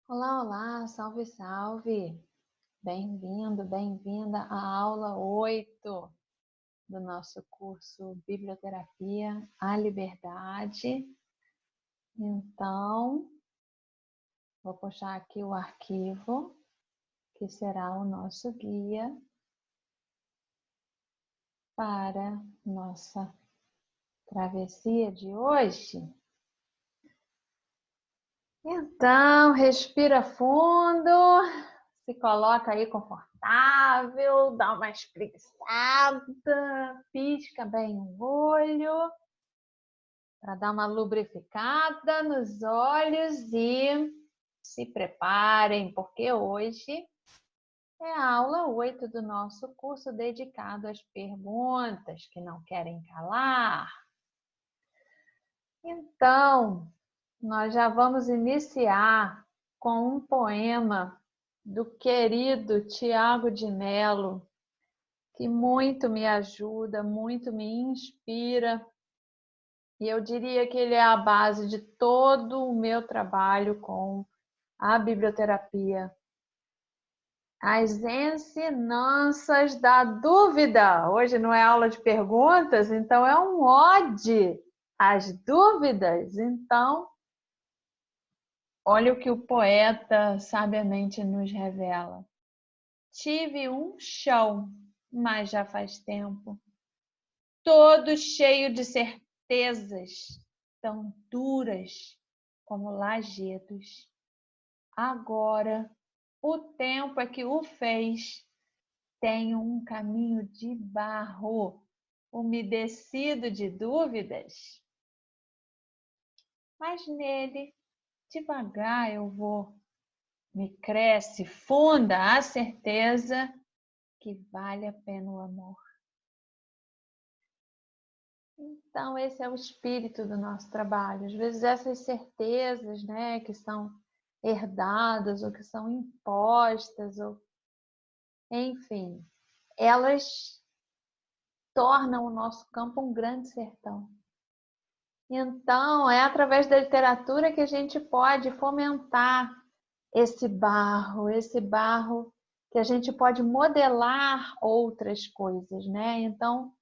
Olá, olá, salve, salve! Bem-vindo, bem-vinda à aula 8 do nosso curso Biblioterapia à Liberdade. Então, vou puxar aqui o arquivo, que será o nosso guia para nossa travessia de hoje. Então, respira fundo, se coloca aí confortável, dá uma espreguiçada, pisca bem o olho para dar uma lubrificada nos olhos e se preparem, porque hoje é a aula 8 do nosso curso dedicado às perguntas que não querem calar. Então, nós já vamos iniciar com um poema do querido Tiago de Mello, que muito me ajuda, muito me inspira. E eu diria que ele é a base de todo o meu trabalho com a biblioterapia. As ensinanças da dúvida. Hoje não é aula de perguntas, então é um ode às dúvidas. Então, olha o que o poeta sabiamente nos revela. Tive um chão, mas já faz tempo, todo cheio de certezas, tão duras como lajedos. Agora, o tempo é que o fez. Tenho um caminho de barro, umedecido de dúvidas, mas nele, devagar eu vou. Me cresce funda a certeza que vale a pena o amor. Então, esse é o espírito do nosso trabalho. Às vezes, essas certezas, né, que são herdadas ou que são impostas, ou enfim, elas tornam o nosso campo um grande sertão. Então, é através da literatura que a gente pode fomentar esse barro que a gente pode modelar outras coisas, né? Então,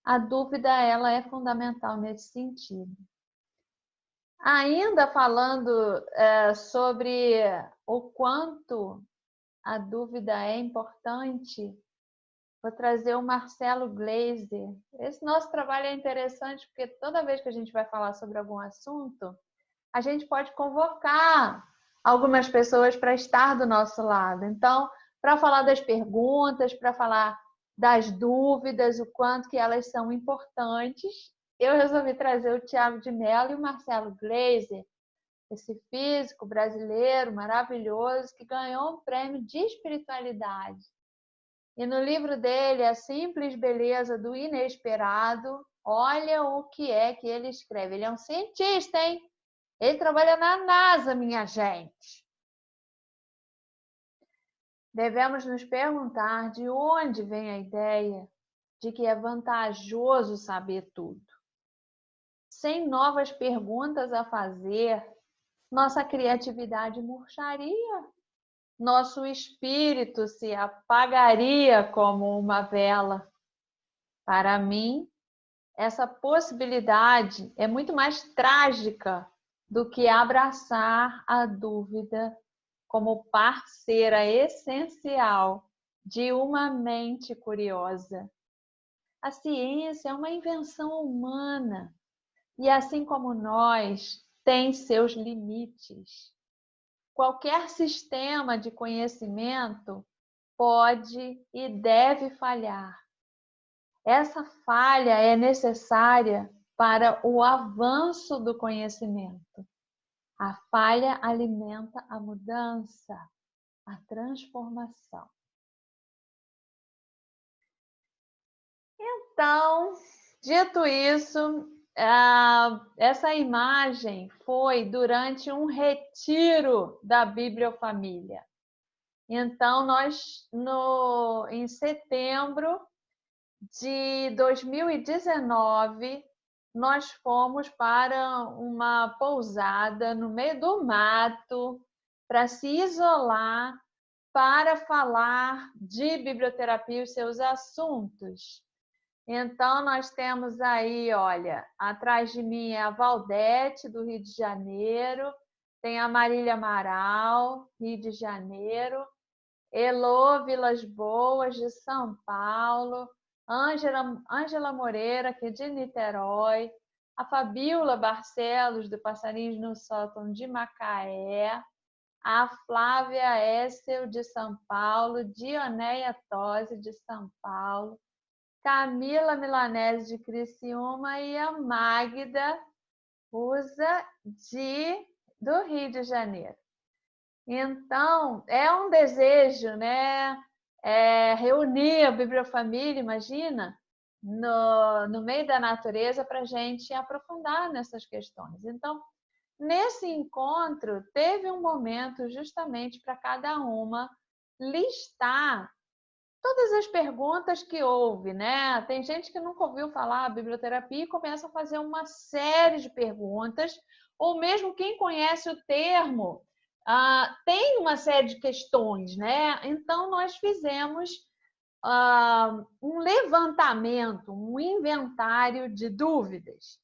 a dúvida ela é fundamental nesse sentido. Ainda falando sobre o quanto a dúvida é importante, vou trazer o Marcelo Gleiser. Esse nosso trabalho é interessante porque toda vez que a gente vai falar sobre algum assunto, a gente pode convocar algumas pessoas para estar do nosso lado. Então, para falar das perguntas, para falar das dúvidas, o quanto que elas são importantes, eu resolvi trazer o Tiago de Mello e o Marcelo Gleiser, esse físico brasileiro maravilhoso que ganhou um prêmio de espiritualidade. E no livro dele, A Simples Beleza do Inesperado, olha o que é que ele escreve. Ele é um cientista, hein? Ele trabalha na NASA, minha gente. Devemos nos perguntar de onde vem a ideia de que é vantajoso saber tudo. Sem novas perguntas a fazer, nossa criatividade murcharia, nosso espírito se apagaria como uma vela. Para mim, essa possibilidade é muito mais trágica do que abraçar a dúvida como parceira essencial de uma mente curiosa. A ciência é uma invenção humana e, assim como nós, tem seus limites. Qualquer sistema de conhecimento pode e deve falhar. Essa falha é necessária para o avanço do conhecimento. A falha alimenta a mudança, a transformação. Então, dito isso, essa imagem foi durante um retiro da Bibliofamília. Então, em setembro de 2019, nós fomos para uma pousada no meio do mato, para se isolar, para falar de biblioterapia e os seus assuntos. Então, nós temos aí, olha, atrás de mim é a Valdete, do Rio de Janeiro, tem a Marília Amaral, Rio de Janeiro, Elô Vilas Boas, de São Paulo, Ângela Moreira, aqui de Niterói, a Fabíola Barcelos, do Passarinhos no Sótão, de Macaé, a Flávia Essel, de São Paulo, Dionéia Tosi, de São Paulo, Camila Milanese, de Criciúma, e a Magda Usa, do Rio de Janeiro. Então, é um desejo, né? Reunir a Bibliofamília, imagina, no meio da natureza para a gente aprofundar nessas questões. Então, nesse encontro, teve um momento justamente para cada uma listar todas as perguntas que houve, né? Tem gente que nunca ouviu falar a biblioterapia e começa a fazer uma série de perguntas, ou mesmo quem conhece o termo, tem uma série de questões, né? Então, nós fizemos um levantamento, um inventário de dúvidas.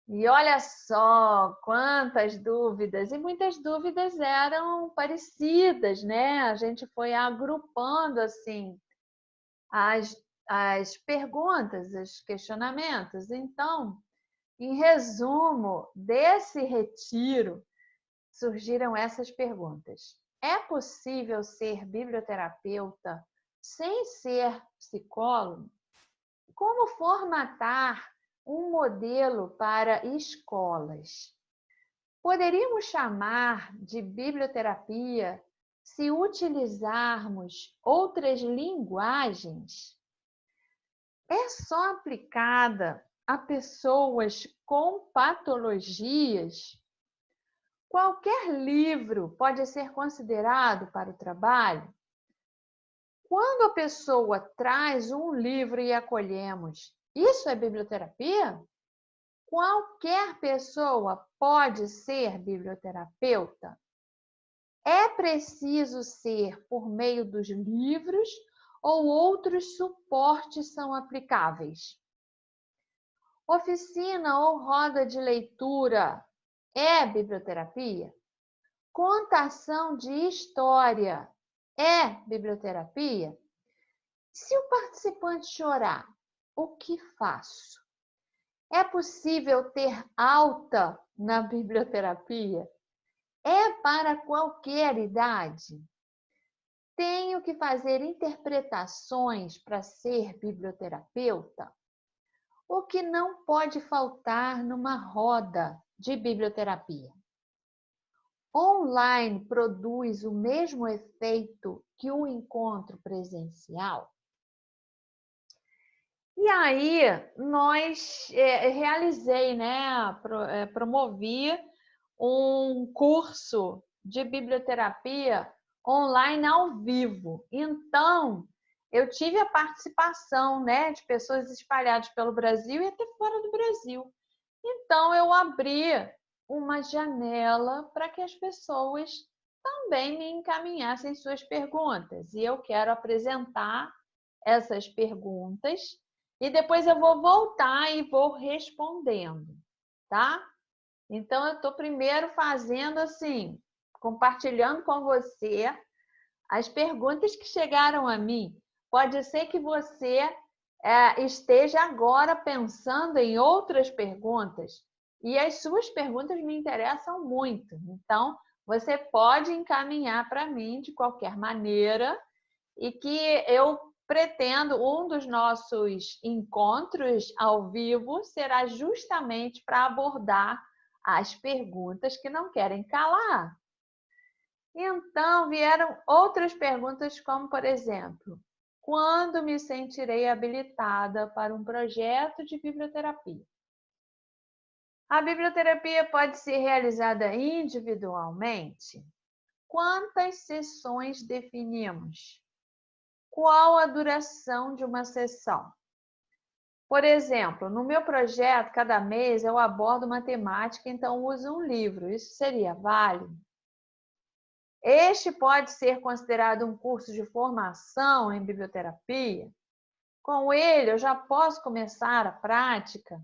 E olha só quantas dúvidas, e muitas dúvidas eram parecidas, né? A gente foi agrupando assim as perguntas, os questionamentos. Então, em resumo, desse retiro surgiram essas perguntas. É possível ser biblioterapeuta sem ser psicólogo? Como formatar um modelo para escolas? Poderíamos chamar de biblioterapia se utilizarmos outras linguagens? É só aplicada a pessoas com patologias? Qualquer livro pode ser considerado para o trabalho? Quando a pessoa traz um livro e acolhemos, isso é biblioterapia? Qualquer pessoa pode ser biblioterapeuta? É preciso ser por meio dos livros ou outros suportes são aplicáveis? Oficina ou roda de leitura é biblioterapia? Contação de história é biblioterapia? Se o participante chorar, o que faço? É possível ter alta na biblioterapia? É para qualquer idade? Tenho que fazer interpretações para ser biblioterapeuta? O que não pode faltar numa roda de biblioterapia? Online produz o mesmo efeito que um encontro presencial? E aí, nós realizei, né, promovi um curso de biblioterapia online ao vivo. Então, eu tive a participação, né, de pessoas espalhadas pelo Brasil e até fora do Brasil. Então, eu abri uma janela para que as pessoas também me encaminhassem suas perguntas. E eu quero apresentar essas perguntas e depois eu vou voltar e vou respondendo, tá? Então, eu estou primeiro fazendo assim, compartilhando com você as perguntas que chegaram a mim. Pode ser que você esteja agora pensando em outras perguntas e as suas perguntas me interessam muito. Então, você pode encaminhar para mim de qualquer maneira e que eu pretendo, um dos nossos encontros ao vivo será justamente para abordar as perguntas que não querem calar. Então, vieram outras perguntas, como, por exemplo, quando me sentirei habilitada para um projeto de biblioterapia? A biblioterapia pode ser realizada individualmente? Quantas sessões definimos? Qual a duração de uma sessão? Por exemplo, no meu projeto, cada mês eu abordo uma temática, então uso um livro. Isso seria válido? Este pode ser considerado um curso de formação em biblioterapia? Com ele, eu já posso começar a prática?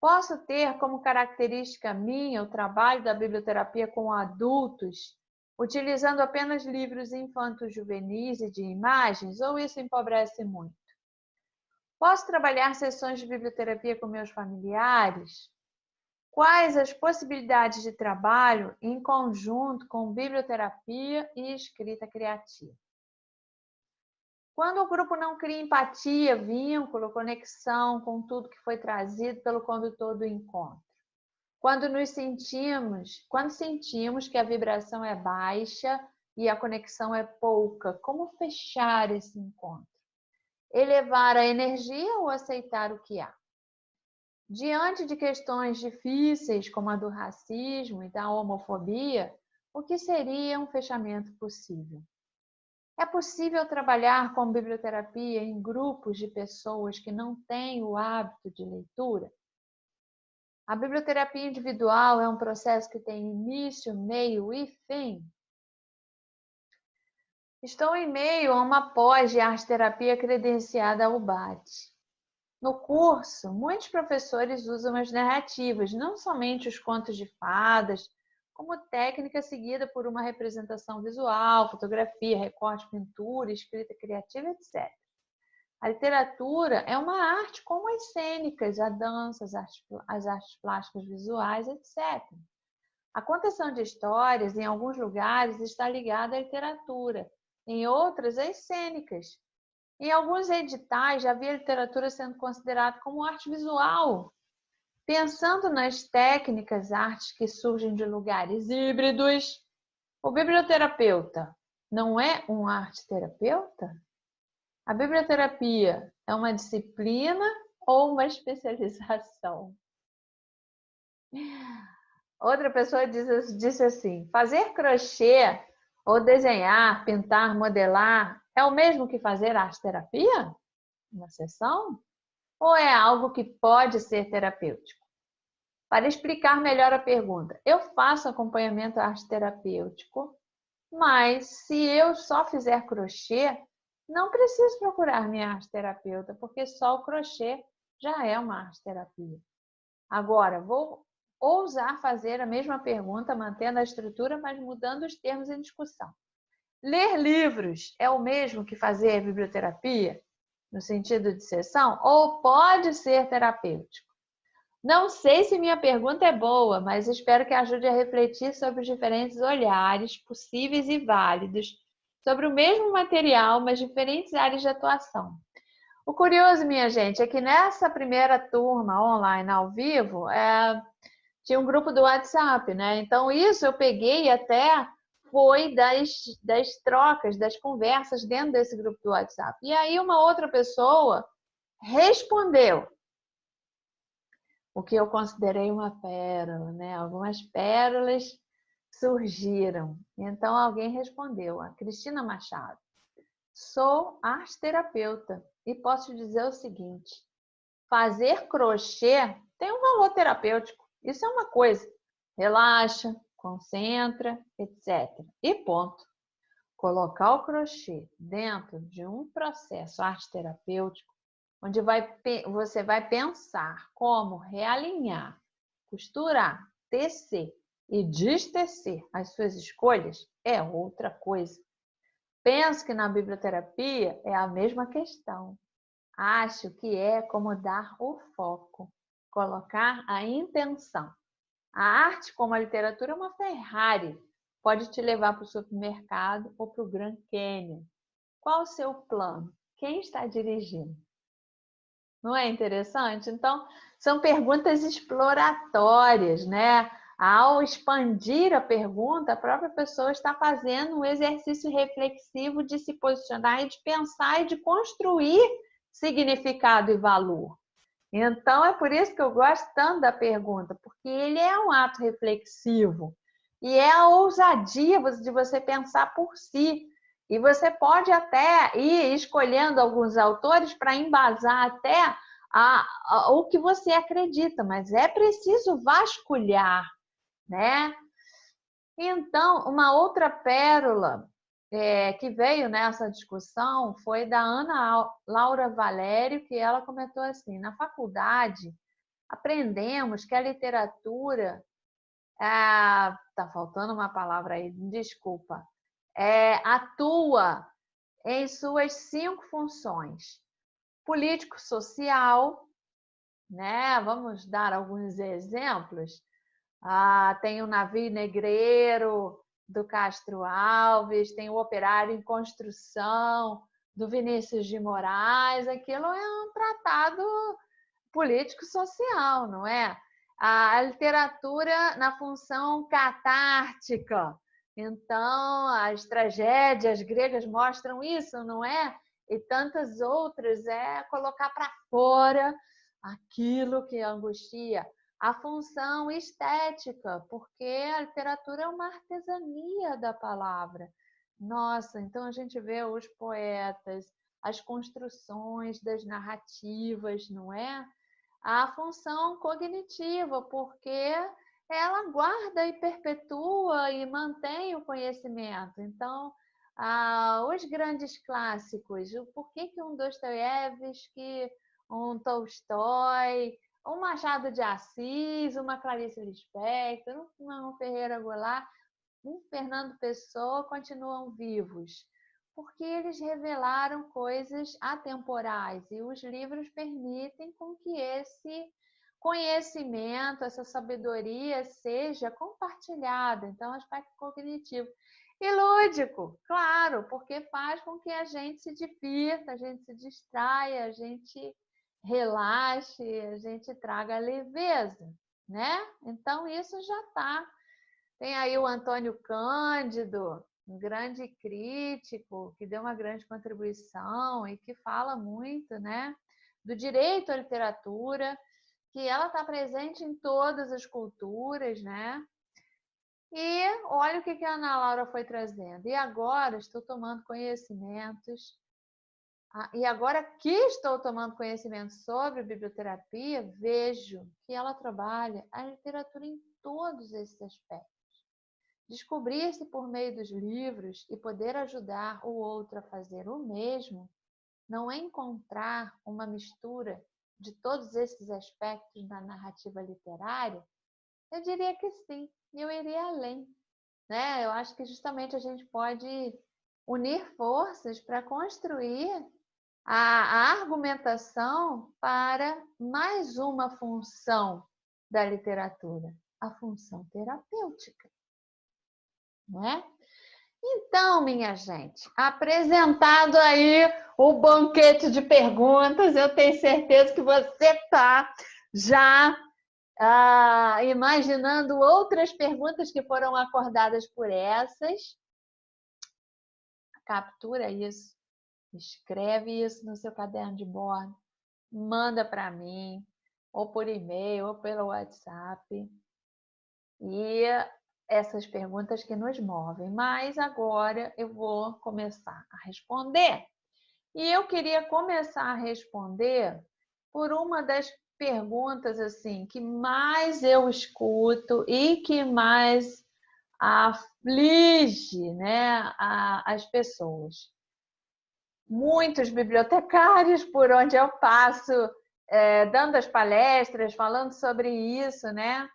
Posso ter como característica minha o trabalho da biblioterapia com adultos, utilizando apenas livros infanto-juvenis e de imagens, ou isso empobrece muito? Posso trabalhar sessões de biblioterapia com meus familiares? Quais as possibilidades de trabalho em conjunto com biblioterapia e escrita criativa? Quando o grupo não cria empatia, vínculo, conexão com tudo que foi trazido pelo condutor do encontro. Quando sentimos que a vibração é baixa e a conexão é pouca, como fechar esse encontro? Elevar a energia ou aceitar o que há? Diante de questões difíceis, como a do racismo e da homofobia, o que seria um fechamento possível? É possível trabalhar com biblioterapia em grupos de pessoas que não têm o hábito de leitura? A biblioterapia individual é um processo que tem início, meio e fim. Estou em meio a uma pós de arte-terapia credenciada ao UBAT. No curso, muitos professores usam as narrativas, não somente os contos de fadas, como técnica seguida por uma representação visual, fotografia, recorte, pintura, escrita criativa, etc. A literatura é uma arte como as cênicas, a dança, as artes plásticas visuais, etc. A contação de histórias, em alguns lugares, está ligada à literatura, em outras, às cênicas. Em alguns editais, já havia literatura sendo considerada como arte visual. Pensando nas técnicas, artes que surgem de lugares híbridos, o biblioterapeuta não é um arte-terapeuta? A biblioterapia é uma disciplina ou uma especialização? Outra pessoa disse assim: fazer crochê ou desenhar, pintar, modelar é o mesmo que fazer arte-terapia? Uma sessão? Ou é algo que pode ser terapêutico? Para explicar melhor a pergunta, eu faço acompanhamento arte-terapêutico, mas se eu só fizer crochê, não preciso procurar minha arte-terapeuta, porque só o crochê já é uma arte-terapia. Agora, vou ousar fazer a mesma pergunta, mantendo a estrutura, mas mudando os termos em discussão. Ler livros é o mesmo que fazer biblioterapia, no sentido de sessão, ou pode ser terapêutico? Não sei se minha pergunta é boa, mas espero que ajude a refletir sobre os diferentes olhares possíveis e válidos sobre o mesmo material, mas diferentes áreas de atuação. O curioso, minha gente, é que nessa primeira turma online ao vivo, tinha um grupo do WhatsApp, né? Então, isso eu peguei até foi das trocas, das conversas dentro desse grupo do WhatsApp. E aí uma outra pessoa respondeu, o que eu considerei uma pérola, né? Algumas pérolas surgiram. Então, alguém respondeu, a Cristina Machado. Sou arte-terapeuta e posso dizer o seguinte: fazer crochê tem um valor terapêutico. Isso é uma coisa. Relaxa, concentra, etc. E ponto. Colocar o crochê dentro de um processo arte-terapêutico, onde você vai pensar como realinhar, costurar, tecer e destecer as suas escolhas, é outra coisa. Penso que na biblioterapia é a mesma questão. Acho que é como dar o foco, colocar a intenção. A arte, como a literatura, é uma Ferrari. Pode te levar para o supermercado ou para o Grand Canyon. Qual o seu plano? Quem está dirigindo? Não é interessante? Então, são perguntas exploratórias, né? Ao expandir a pergunta, a própria pessoa está fazendo um exercício reflexivo de se posicionar e de pensar e de construir significado e valor. Então, é por isso que eu gosto tanto da pergunta, porque ele é um ato reflexivo e é a ousadia de você pensar por si. E você pode até ir escolhendo alguns autores para embasar até o que você acredita, mas é preciso vasculhar, né? Então, uma outra pérola que veio nessa discussão foi da Ana Laura Valério, que ela comentou assim: na faculdade aprendemos que a literatura, tá faltando uma palavra aí, desculpa, atua em suas 5 funções: político-social, né? Vamos dar alguns exemplos. Tem o Navio Negreiro, do Castro Alves, tem o Operário em Construção, do Vinícius de Moraes. Aquilo é um tratado político-social, não é? A literatura na função catártica. Então, as tragédias gregas mostram isso, não é? E tantas outras, colocar para fora aquilo que angustia. A função estética, porque a literatura é uma artesania da palavra. Nossa, então a gente vê os poetas, as construções das narrativas, não é? A função cognitiva, porque ela guarda e perpetua e mantém o conhecimento. Então, os grandes clássicos, por que um Dostoiévski, um Tolstói, um Machado de Assis, uma Clarice Lispector, um Ferreira Goulart, um Fernando Pessoa continuam vivos? Porque eles revelaram coisas atemporais e os livros permitem com que esse conhecimento, essa sabedoria seja compartilhada. Então, aspecto cognitivo. E lúdico, claro, porque faz com que a gente se divirta, a gente se distraia, a gente relaxe, a gente traga leveza, né? Então, isso já está. Tem aí o Antônio Cândido, um grande crítico, que deu uma grande contribuição e que fala muito, né, do direito à literatura, que ela está presente em todas as culturas, né? E olha o que a Ana Laura foi trazendo. E agora estou tomando conhecimentos. E agora que estou tomando conhecimento sobre biblioterapia, vejo que ela trabalha a literatura em todos esses aspectos. Descobrir-se por meio dos livros e poder ajudar o outro a fazer o mesmo, não é encontrar uma mistura de todos esses aspectos na narrativa literária? Eu diria que sim, e eu iria além, né? Eu acho que justamente a gente pode unir forças para construir a argumentação para mais uma função da literatura, a função terapêutica, não é? Então, minha gente, apresentado aí o banquete de perguntas, eu tenho certeza que você está já imaginando outras perguntas que foram acordadas por essas. Captura isso, escreve isso no seu caderno de bordo, manda para mim, ou por e-mail, ou pelo WhatsApp. E essas perguntas que nos movem. Mas agora eu vou começar a responder. E eu queria começar a responder por uma das perguntas assim que mais eu escuto e que mais aflige, né, as pessoas. Muitos bibliotecários por onde eu passo, dando as palestras, falando sobre isso, né?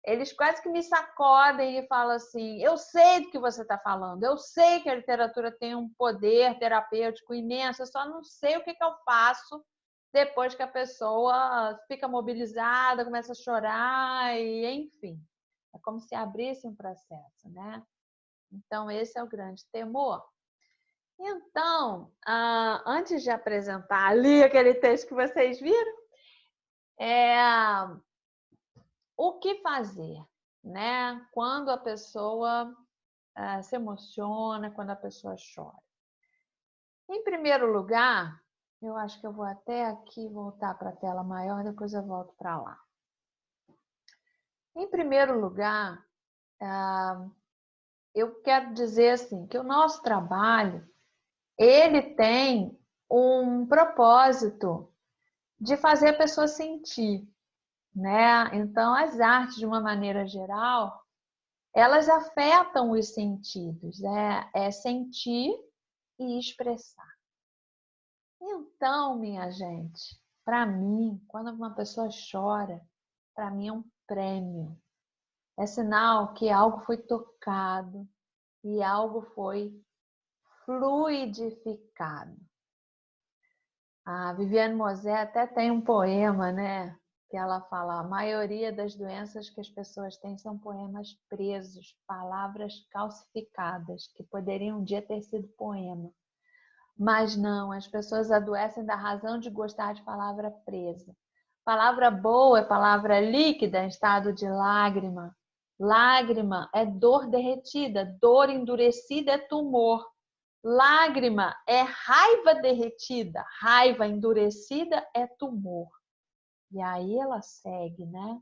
Eles quase que me sacodem e falam assim: eu sei do que você está falando, eu sei que a literatura tem um poder terapêutico imenso, eu só não sei o que eu faço depois que a pessoa fica mobilizada, começa a chorar, e enfim. É como se abrisse um processo, né? Então, esse é o grande temor. Então, antes de apresentar ali aquele texto que vocês viram, o que fazer, né? Quando a pessoa se emociona, quando a pessoa chora. Em primeiro lugar, eu acho que eu vou até aqui voltar para a tela maior, depois eu volto para lá. Em primeiro lugar, eu quero dizer assim, que o nosso trabalho, ele tem um propósito de fazer a pessoa sentir, né? Então, as artes, de uma maneira geral, elas afetam os sentidos, é sentir e expressar. Então, minha gente, para mim, quando uma pessoa chora, para mim é um prêmio. É sinal que algo foi tocado e algo foi fluidificado. A Viviane Mosé até tem um poema, né? Que ela fala: a maioria das doenças que as pessoas têm são poemas presos, palavras calcificadas, que poderiam um dia ter sido poema. Mas não, as pessoas adoecem da razão de gostar de palavra presa. Palavra boa é palavra líquida em estado de lágrima. Lágrima é dor derretida, dor endurecida é tumor. Lágrima é raiva derretida, raiva endurecida é tumor. E aí ela segue, né?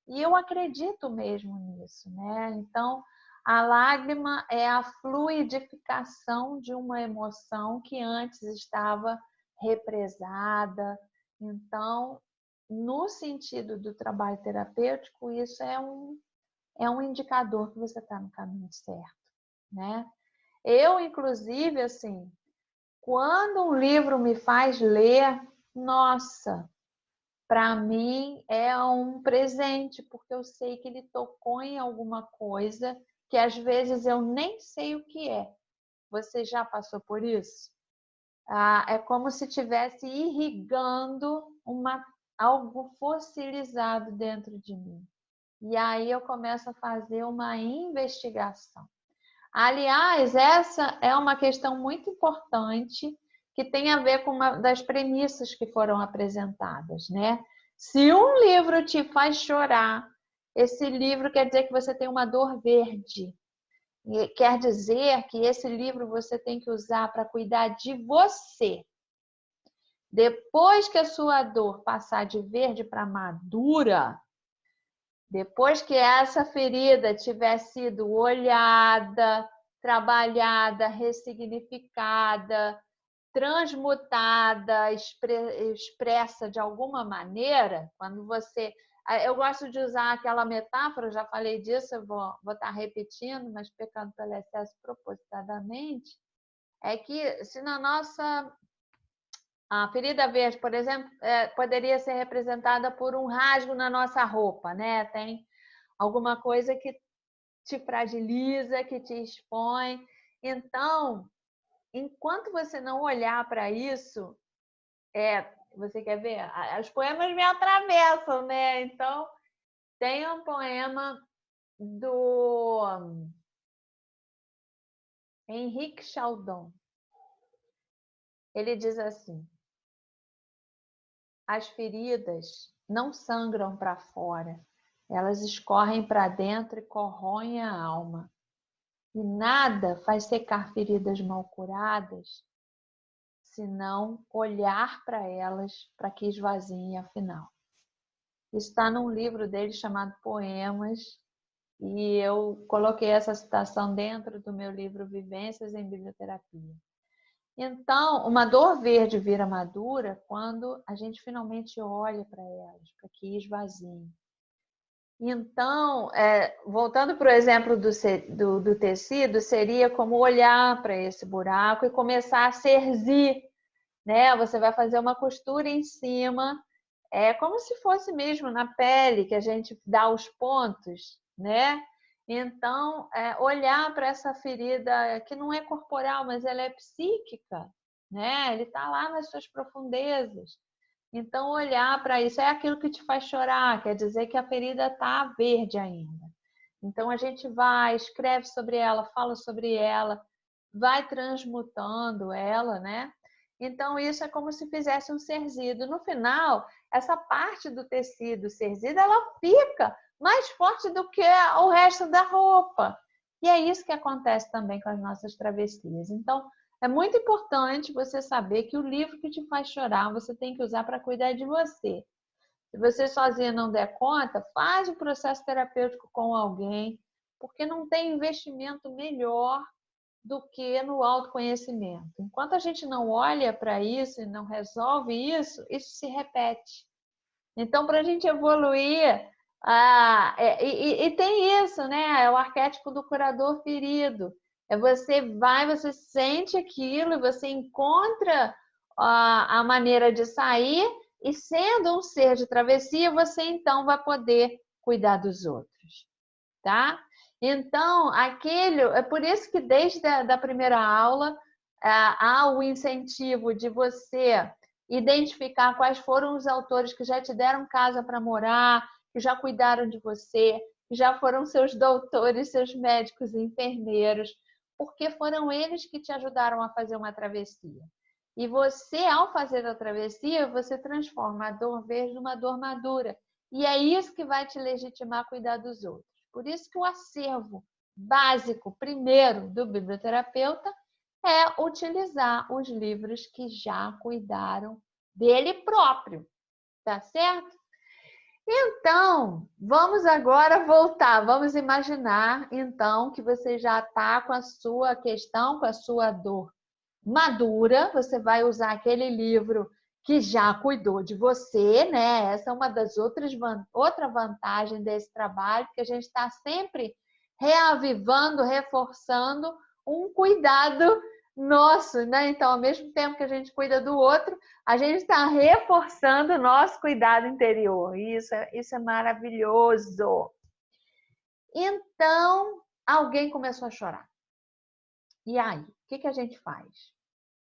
E eu acredito mesmo nisso, né? Então, a lágrima é a fluidificação de uma emoção que antes estava represada. Então, no sentido do trabalho terapêutico, isso é um indicador que você está no caminho certo, né? Eu, inclusive, assim, quando um livro me faz ler, nossa, para mim é um presente, porque eu sei que ele tocou em alguma coisa que às vezes eu nem sei o que é. Você já passou por isso? É como se estivesse irrigando algo fossilizado dentro de mim. E aí eu começo a fazer uma investigação. Aliás, essa é uma questão muito importante que tem a ver com uma das premissas que foram apresentadas, né? Se um livro te faz chorar, esse livro quer dizer que você tem uma dor verde. E quer dizer que esse livro você tem que usar para cuidar de você. Depois que a sua dor passar de verde para madura, depois que essa ferida tiver sido olhada, trabalhada, ressignificada, transmutada, expressa de alguma maneira, quando você... Eu gosto de usar aquela metáfora, eu já falei disso, eu vou estar repetindo, mas pecando pelo excesso propositadamente, é que se na nossa... A ferida verde, por exemplo, poderia ser representada por um rasgo na nossa roupa, né? Tem alguma coisa que te fragiliza, que te expõe. Então, enquanto você não olhar para isso, você quer ver? Os poemas me atravessam, né? Então, tem um poema do Henrique Chaldon. Ele diz assim: as feridas não sangram para fora, elas escorrem para dentro e corroem a alma. E nada faz secar feridas mal curadas, senão olhar para elas para que esvaziem afinal. Isso está num livro dele chamado Poemas, e eu coloquei essa citação dentro do meu livro Vivências em Biblioterapia. Então, uma dor verde vira madura quando a gente finalmente olha para elas, para que esvaziem. Então, voltando para o exemplo do tecido, seria como olhar para esse buraco e começar a cerzir, né? Você vai fazer uma costura em cima, como se fosse mesmo na pele, que a gente dá os pontos, né? Então, olhar para essa ferida que não é corporal, mas ela é psíquica, né? Ele está lá nas suas profundezas. Então, olhar para isso é aquilo que te faz chorar, quer dizer que a ferida está verde ainda. Então, a gente vai, escreve sobre ela, fala sobre ela, vai transmutando ela, né? Então, isso é como se fizesse um cerzido. No final, essa parte do tecido cerzido, ela fica mais forte do que o resto da roupa. E é isso que acontece também com as nossas travessias. Então, é muito importante você saber que o livro que te faz chorar, você tem que usar para cuidar de você. Se você sozinha não der conta, faz um processo terapêutico com alguém, porque não tem investimento melhor do que no autoconhecimento. Enquanto a gente não olha para isso e não resolve isso, isso se repete. Então, para a gente evoluir, E tem isso, né? É o arquétipo do curador ferido. Você sente aquilo, e você encontra a maneira de sair, e sendo um ser de travessia, você então vai poder cuidar dos outros, tá? Então, é por isso que desde a primeira aula há o incentivo de você identificar quais foram os autores que já te deram casa para morar, que já cuidaram de você, que já foram seus doutores, seus médicos e enfermeiros, porque foram eles que te ajudaram a fazer uma travessia. E você, ao fazer a travessia, você transforma a dor verde numa dor madura. E é isso que vai te legitimar a cuidar dos outros. Por isso que o acervo básico, primeiro, do biblioterapeuta é utilizar os livros que já cuidaram dele próprio, tá certo? Então, vamos agora voltar. Vamos imaginar, então, que você já está com a sua questão, com a sua dor madura. Você vai usar aquele livro que já cuidou de você, né? Essa é uma das outra vantagem desse trabalho, que a gente está sempre reavivando, reforçando um cuidado nosso, né? Então, ao mesmo tempo que a gente cuida do outro, a gente está reforçando o nosso cuidado interior. Isso é maravilhoso. Então, alguém começou a chorar. E aí, o que a gente faz?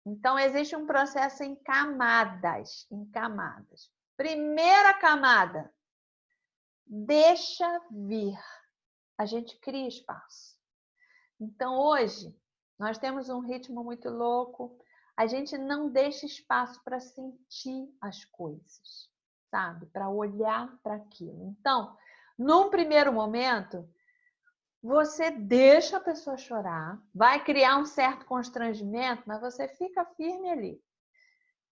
Então, existe um processo em camadas, em camadas. Primeira camada, deixa vir. A gente cria espaço. Então, hoje, nós temos um ritmo muito louco. A gente não deixa espaço para sentir as coisas, sabe? Para olhar para aquilo. Então, num primeiro momento, você deixa a pessoa chorar, vai criar um certo constrangimento, mas você fica firme ali.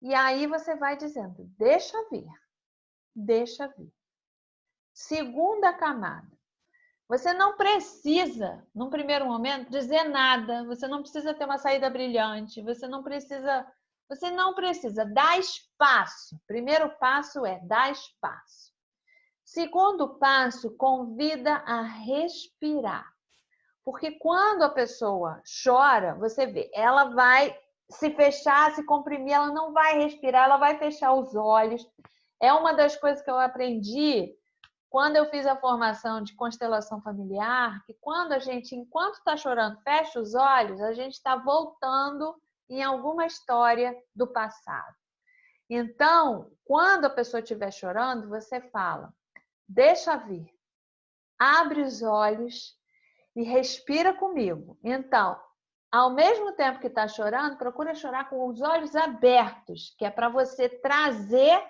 E aí você vai dizendo, deixa vir, deixa vir. Segunda camada. Você não precisa, num primeiro momento, dizer nada. Você não precisa ter uma saída brilhante. Você não precisa dar espaço. Primeiro passo é dar espaço. Segundo passo, convida a respirar. Porque quando a pessoa chora, você vê, ela vai se fechar, se comprimir, ela não vai respirar, ela vai fechar os olhos. É uma das coisas que eu aprendi quando eu fiz a formação de constelação familiar, que quando a gente, enquanto está chorando, fecha os olhos, a gente está voltando em alguma história do passado. Então, quando a pessoa estiver chorando, você fala, deixa vir, abre os olhos e respira comigo. Então, ao mesmo tempo que está chorando, procura chorar com os olhos abertos, que é para você trazer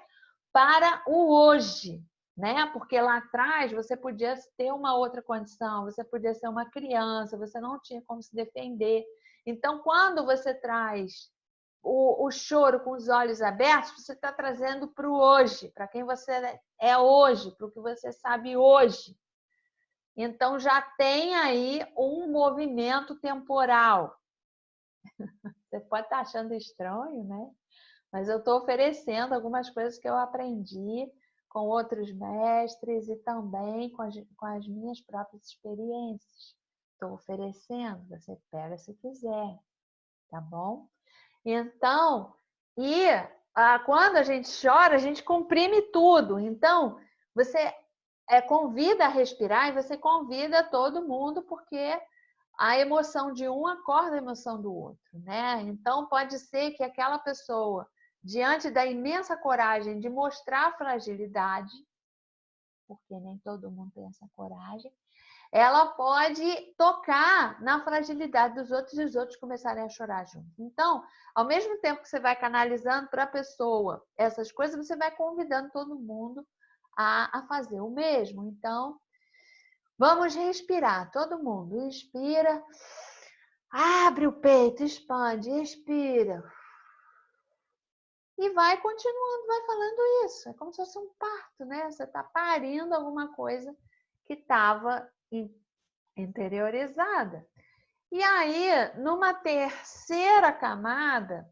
para o hoje, né? Porque lá atrás você podia ter uma outra condição, você podia ser uma criança, você não tinha como se defender. Então, quando você traz o choro com os olhos abertos, você está trazendo para o hoje, para quem você é hoje, para o que você sabe hoje. Então, já tem aí um movimento temporal. Você pode estar achando estranho, né? Mas eu estou oferecendo algumas coisas que eu aprendi com outros mestres e também com as minhas próprias experiências. Estou oferecendo, você pega se quiser, tá bom? Então, quando a gente chora, a gente comprime tudo. Então, você convida a respirar e você convida todo mundo, porque a emoção de um acorda a emoção do outro, né? Então, pode ser que aquela pessoa, diante da imensa coragem de mostrar a fragilidade, porque nem todo mundo tem essa coragem, ela pode tocar na fragilidade dos outros e os outros começarem a chorar junto. Então, ao mesmo tempo que você vai canalizando para a pessoa essas coisas, você vai convidando todo mundo a fazer o mesmo. Então, vamos respirar, todo mundo. Inspira, abre o peito, expande, expira. E vai continuando, vai falando isso. É como se fosse um parto, né? Você está parindo alguma coisa que estava interiorizada. E aí, numa terceira camada,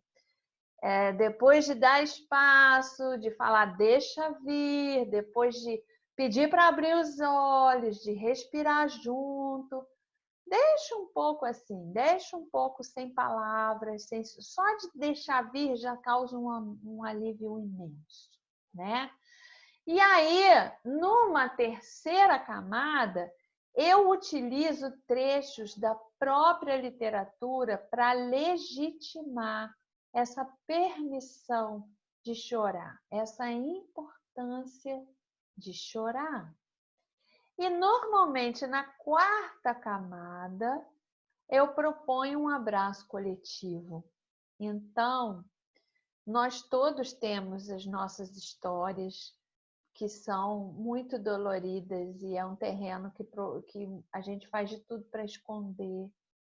depois de dar espaço, de falar deixa vir, depois de pedir para abrir os olhos, de respirar junto. Deixa um pouco assim, deixa um pouco sem palavras, só de deixar vir já causa um alívio imenso, né? E aí, numa terceira camada, eu utilizo trechos da própria literatura para legitimar essa permissão de chorar, essa importância de chorar. E normalmente na quarta camada eu proponho um abraço coletivo. Então, nós todos temos as nossas histórias que são muito doloridas e é um terreno que a gente faz de tudo para esconder,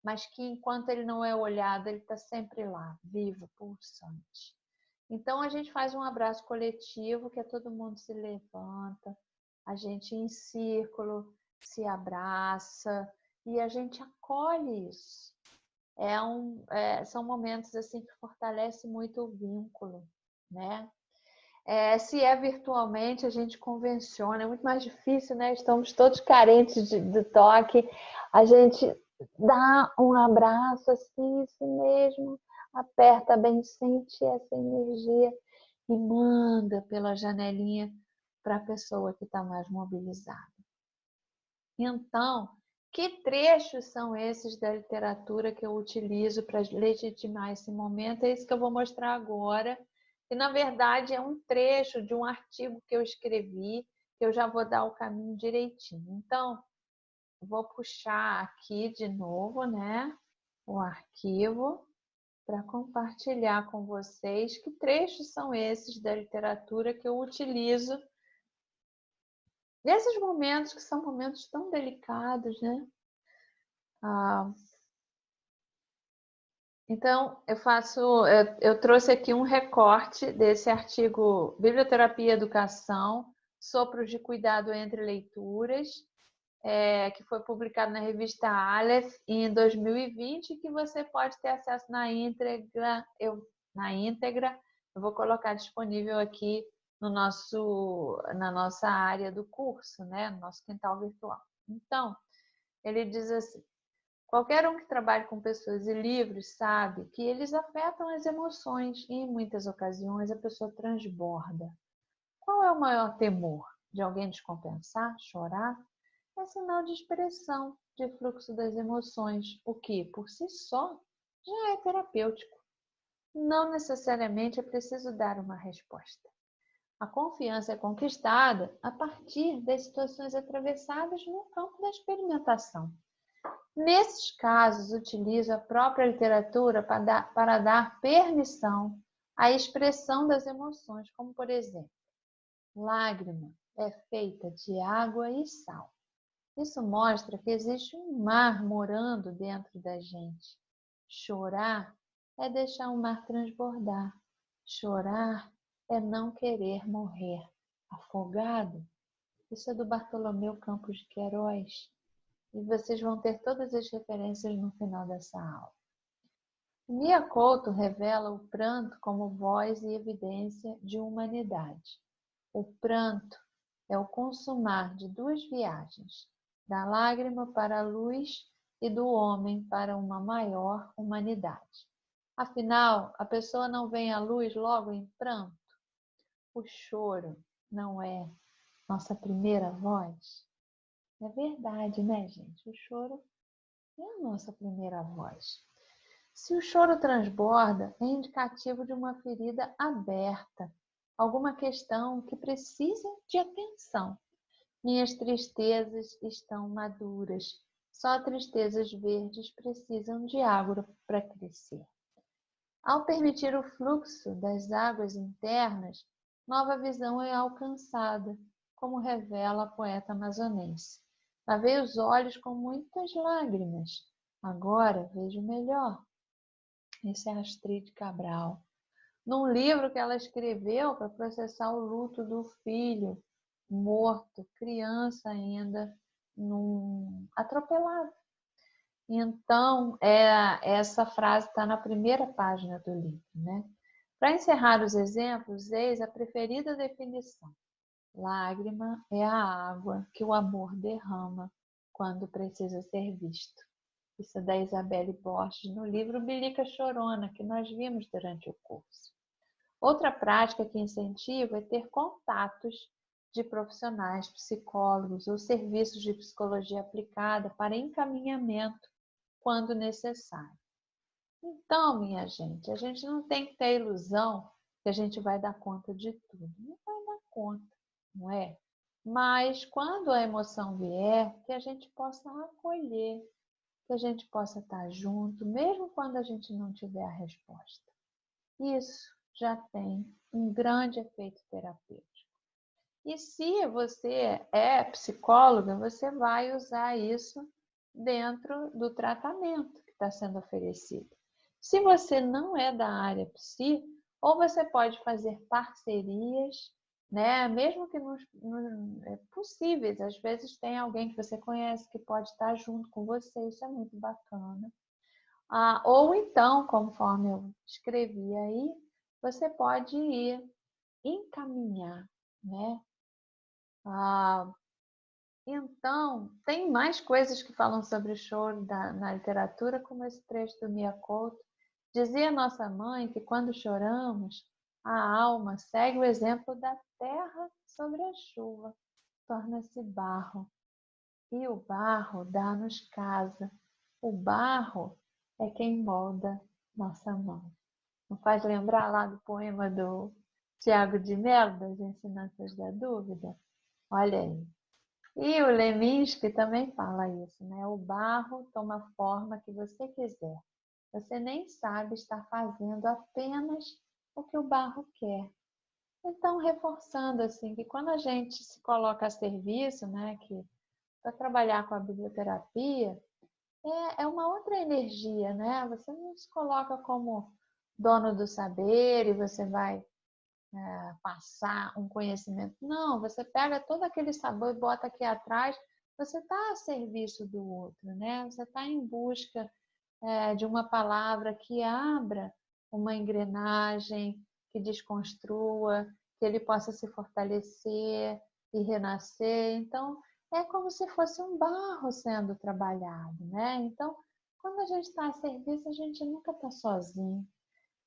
mas que enquanto ele não é olhado, ele está sempre lá, vivo, pulsante. Então a gente faz um abraço coletivo, que é todo mundo se levanta, a gente em círculo se abraça e a gente acolhe isso. São momentos assim que fortalecem muito o vínculo, né? Se é virtualmente, a gente convenciona, é muito mais difícil, né? Estamos todos carentes de toque. A gente dá um abraço assim mesmo, aperta bem, sente essa energia e manda pela janelinha para a pessoa que está mais mobilizada. Então, que trechos são esses da literatura que eu utilizo para legitimar esse momento? É isso que eu vou mostrar agora. E, na verdade, é um trecho de um artigo que eu escrevi, que eu já vou dar o caminho direitinho. Então, vou puxar aqui de novo, né, o arquivo para compartilhar com vocês que trechos são esses da literatura que eu utilizo nesses momentos que são momentos tão delicados, né? Então, eu trouxe aqui um recorte desse artigo Biblioterapia e Educação, Sopros de Cuidado entre Leituras, que foi publicado na revista Aleph em 2020, que você pode ter acesso na íntegra. Eu vou colocar disponível aqui na nossa área do curso, né? No nosso quintal virtual. Então, ele diz assim: qualquer um que trabalhe com pessoas e livros sabe que eles afetam as emoções e, em muitas ocasiões, a pessoa transborda. Qual é o maior temor? De alguém descompensar, chorar? É sinal de expressão, de fluxo das emoções, o que, por si só, já é terapêutico. Não necessariamente é preciso dar uma resposta. A confiança é conquistada a partir das situações atravessadas no campo da experimentação. Nesses casos, utilizo a própria literatura para dar permissão à expressão das emoções, como, por exemplo, lágrima é feita de água e sal. Isso mostra que existe um mar morando dentro da gente. Chorar é deixar o mar transbordar. Chorar é não querer morrer. Afogado, isso é do Bartolomeu Campos de Queiroz. E vocês vão ter todas as referências no final dessa aula. Mia Couto revela o pranto como voz e evidência de humanidade. O pranto é o consumar de duas viagens, da lágrima para a luz e do homem para uma maior humanidade. Afinal, a pessoa não vem à luz logo em pranto? O choro não é nossa primeira voz? É verdade, né, gente? O choro é a nossa primeira voz. Se o choro transborda, é indicativo de uma ferida aberta, alguma questão que precisa de atenção. Minhas tristezas estão maduras. Só tristezas verdes precisam de água para crescer. Ao permitir o fluxo das águas internas, nova visão é alcançada, como revela a poeta amazonense. Lavei os olhos com muitas lágrimas. Agora vejo melhor. Esse é Astrid Cabral. Num livro que ela escreveu para processar o luto do filho morto, criança ainda, atropelado. Então, essa frase está na primeira página do livro, né? Para encerrar os exemplos, eis a preferida definição. Lágrima é a água que o amor derrama quando precisa ser visto. Isso é da Isabelle Borges, no livro Bilica Chorona, que nós vimos durante o curso. Outra prática que incentivo é ter contatos de profissionais, psicólogos ou serviços de psicologia aplicada para encaminhamento quando necessário. Então, minha gente, a gente não tem que ter a ilusão que a gente vai dar conta de tudo. Não vai dar conta, não é? Mas quando a emoção vier, que a gente possa acolher, que a gente possa estar junto, mesmo quando a gente não tiver a resposta. Isso já tem um grande efeito terapêutico. E se você é psicóloga, você vai usar isso dentro do tratamento que está sendo oferecido. Se você não é da área psi, ou você pode fazer parcerias, né? Mesmo que nos possíveis, às vezes tem alguém que você conhece que pode estar junto com você, isso é muito bacana. Ou então, conforme eu escrevi aí, você pode ir encaminhar, né? Então, tem mais coisas que falam sobre o choro na literatura, como esse trecho do Mia Couto. Dizia nossa mãe que quando choramos, a alma segue o exemplo da terra sobre a chuva, torna-se barro. E o barro dá-nos casa. O barro é quem molda nossa mão. Não faz lembrar lá do poema do Tiago de Mello, das Ensinanças da Dúvida? Olha aí. E o Leminski também fala isso, né? O barro toma a forma que você quiser. Você nem sabe estar fazendo apenas o que o barro quer. Então, reforçando assim, que quando a gente se coloca a serviço, né, que para trabalhar com a biblioterapia, é uma outra energia, né? Você não se coloca como dono do saber e você vai passar um conhecimento. Não, você pega todo aquele saber e bota aqui atrás, você está a serviço do outro, né? Você está em busca de uma palavra que abra uma engrenagem, que desconstrua, que ele possa se fortalecer e renascer. Então, é como se fosse um barro sendo trabalhado, né? Então, quando a gente está a serviço, a gente nunca está sozinho.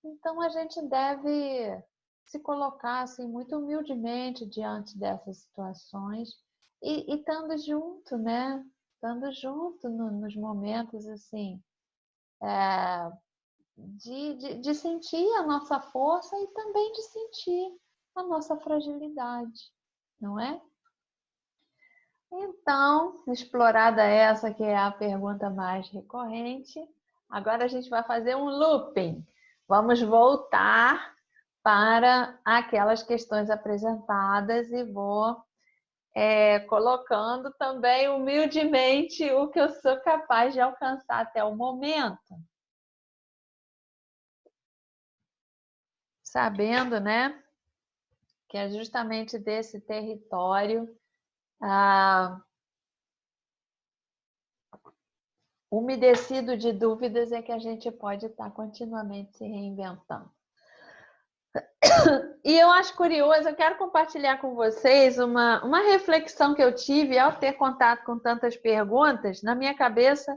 Então, a gente deve se colocar assim, muito humildemente diante dessas situações e estando junto, né? Estando junto nos momentos assim, de sentir a nossa força e também de sentir a nossa fragilidade, não é? Então, explorada essa que é a pergunta mais recorrente, agora a gente vai fazer um looping. Vamos voltar para aquelas questões apresentadas e vou colocando também humildemente o que eu sou capaz de alcançar até o momento. Sabendo, né, que é justamente desse território umedecido de dúvidas é que a gente pode estar continuamente se reinventando. E eu acho curioso, eu quero compartilhar com vocês uma reflexão que eu tive ao ter contato com tantas perguntas. Na minha cabeça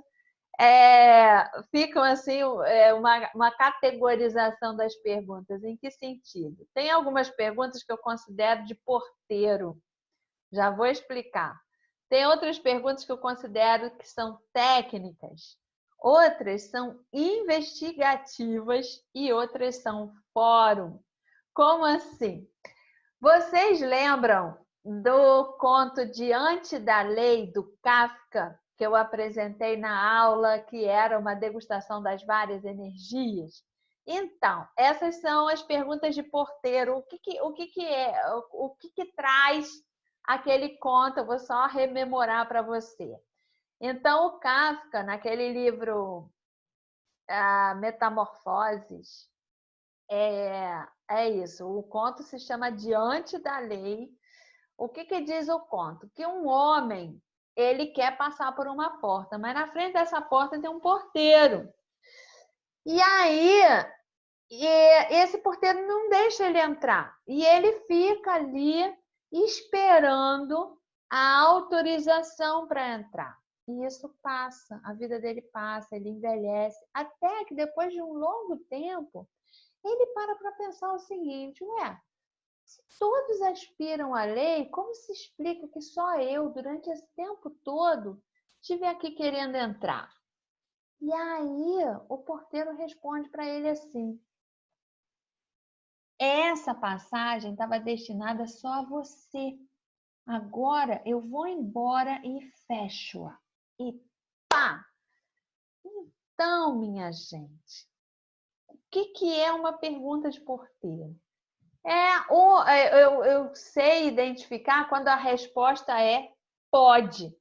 ficam assim uma categorização das perguntas. Em que sentido? Tem algumas perguntas que eu considero de porteiro. Já vou explicar. Tem outras perguntas que eu considero que são técnicas. Outras são investigativas e outras são fórum. Como assim? Vocês lembram do conto Diante da Lei, do Kafka, que eu apresentei na aula, que era uma degustação das várias energias? Então, essas são as perguntas de porteiro. O que traz aquele conto? Eu vou só rememorar para você. Então, o Kafka, naquele livro Metamorfoses, é isso. O conto se chama Diante da Lei. O que diz o conto? Que um homem, ele quer passar por uma porta, mas na frente dessa porta tem um porteiro. E aí, esse porteiro não deixa ele entrar. E ele fica ali esperando a autorização para entrar. E isso passa, a vida dele passa, ele envelhece, até que depois de um longo tempo, ele para pensar o seguinte, ué, se todos aspiram à lei, como se explica que só eu, durante esse tempo todo, estive aqui querendo entrar? E aí o porteiro responde para ele assim: essa passagem estava destinada só a você. Agora eu vou embora e fecho-a. E pá! Então, minha gente, o que é uma pergunta de porteiro? Eu sei identificar quando a resposta é pode.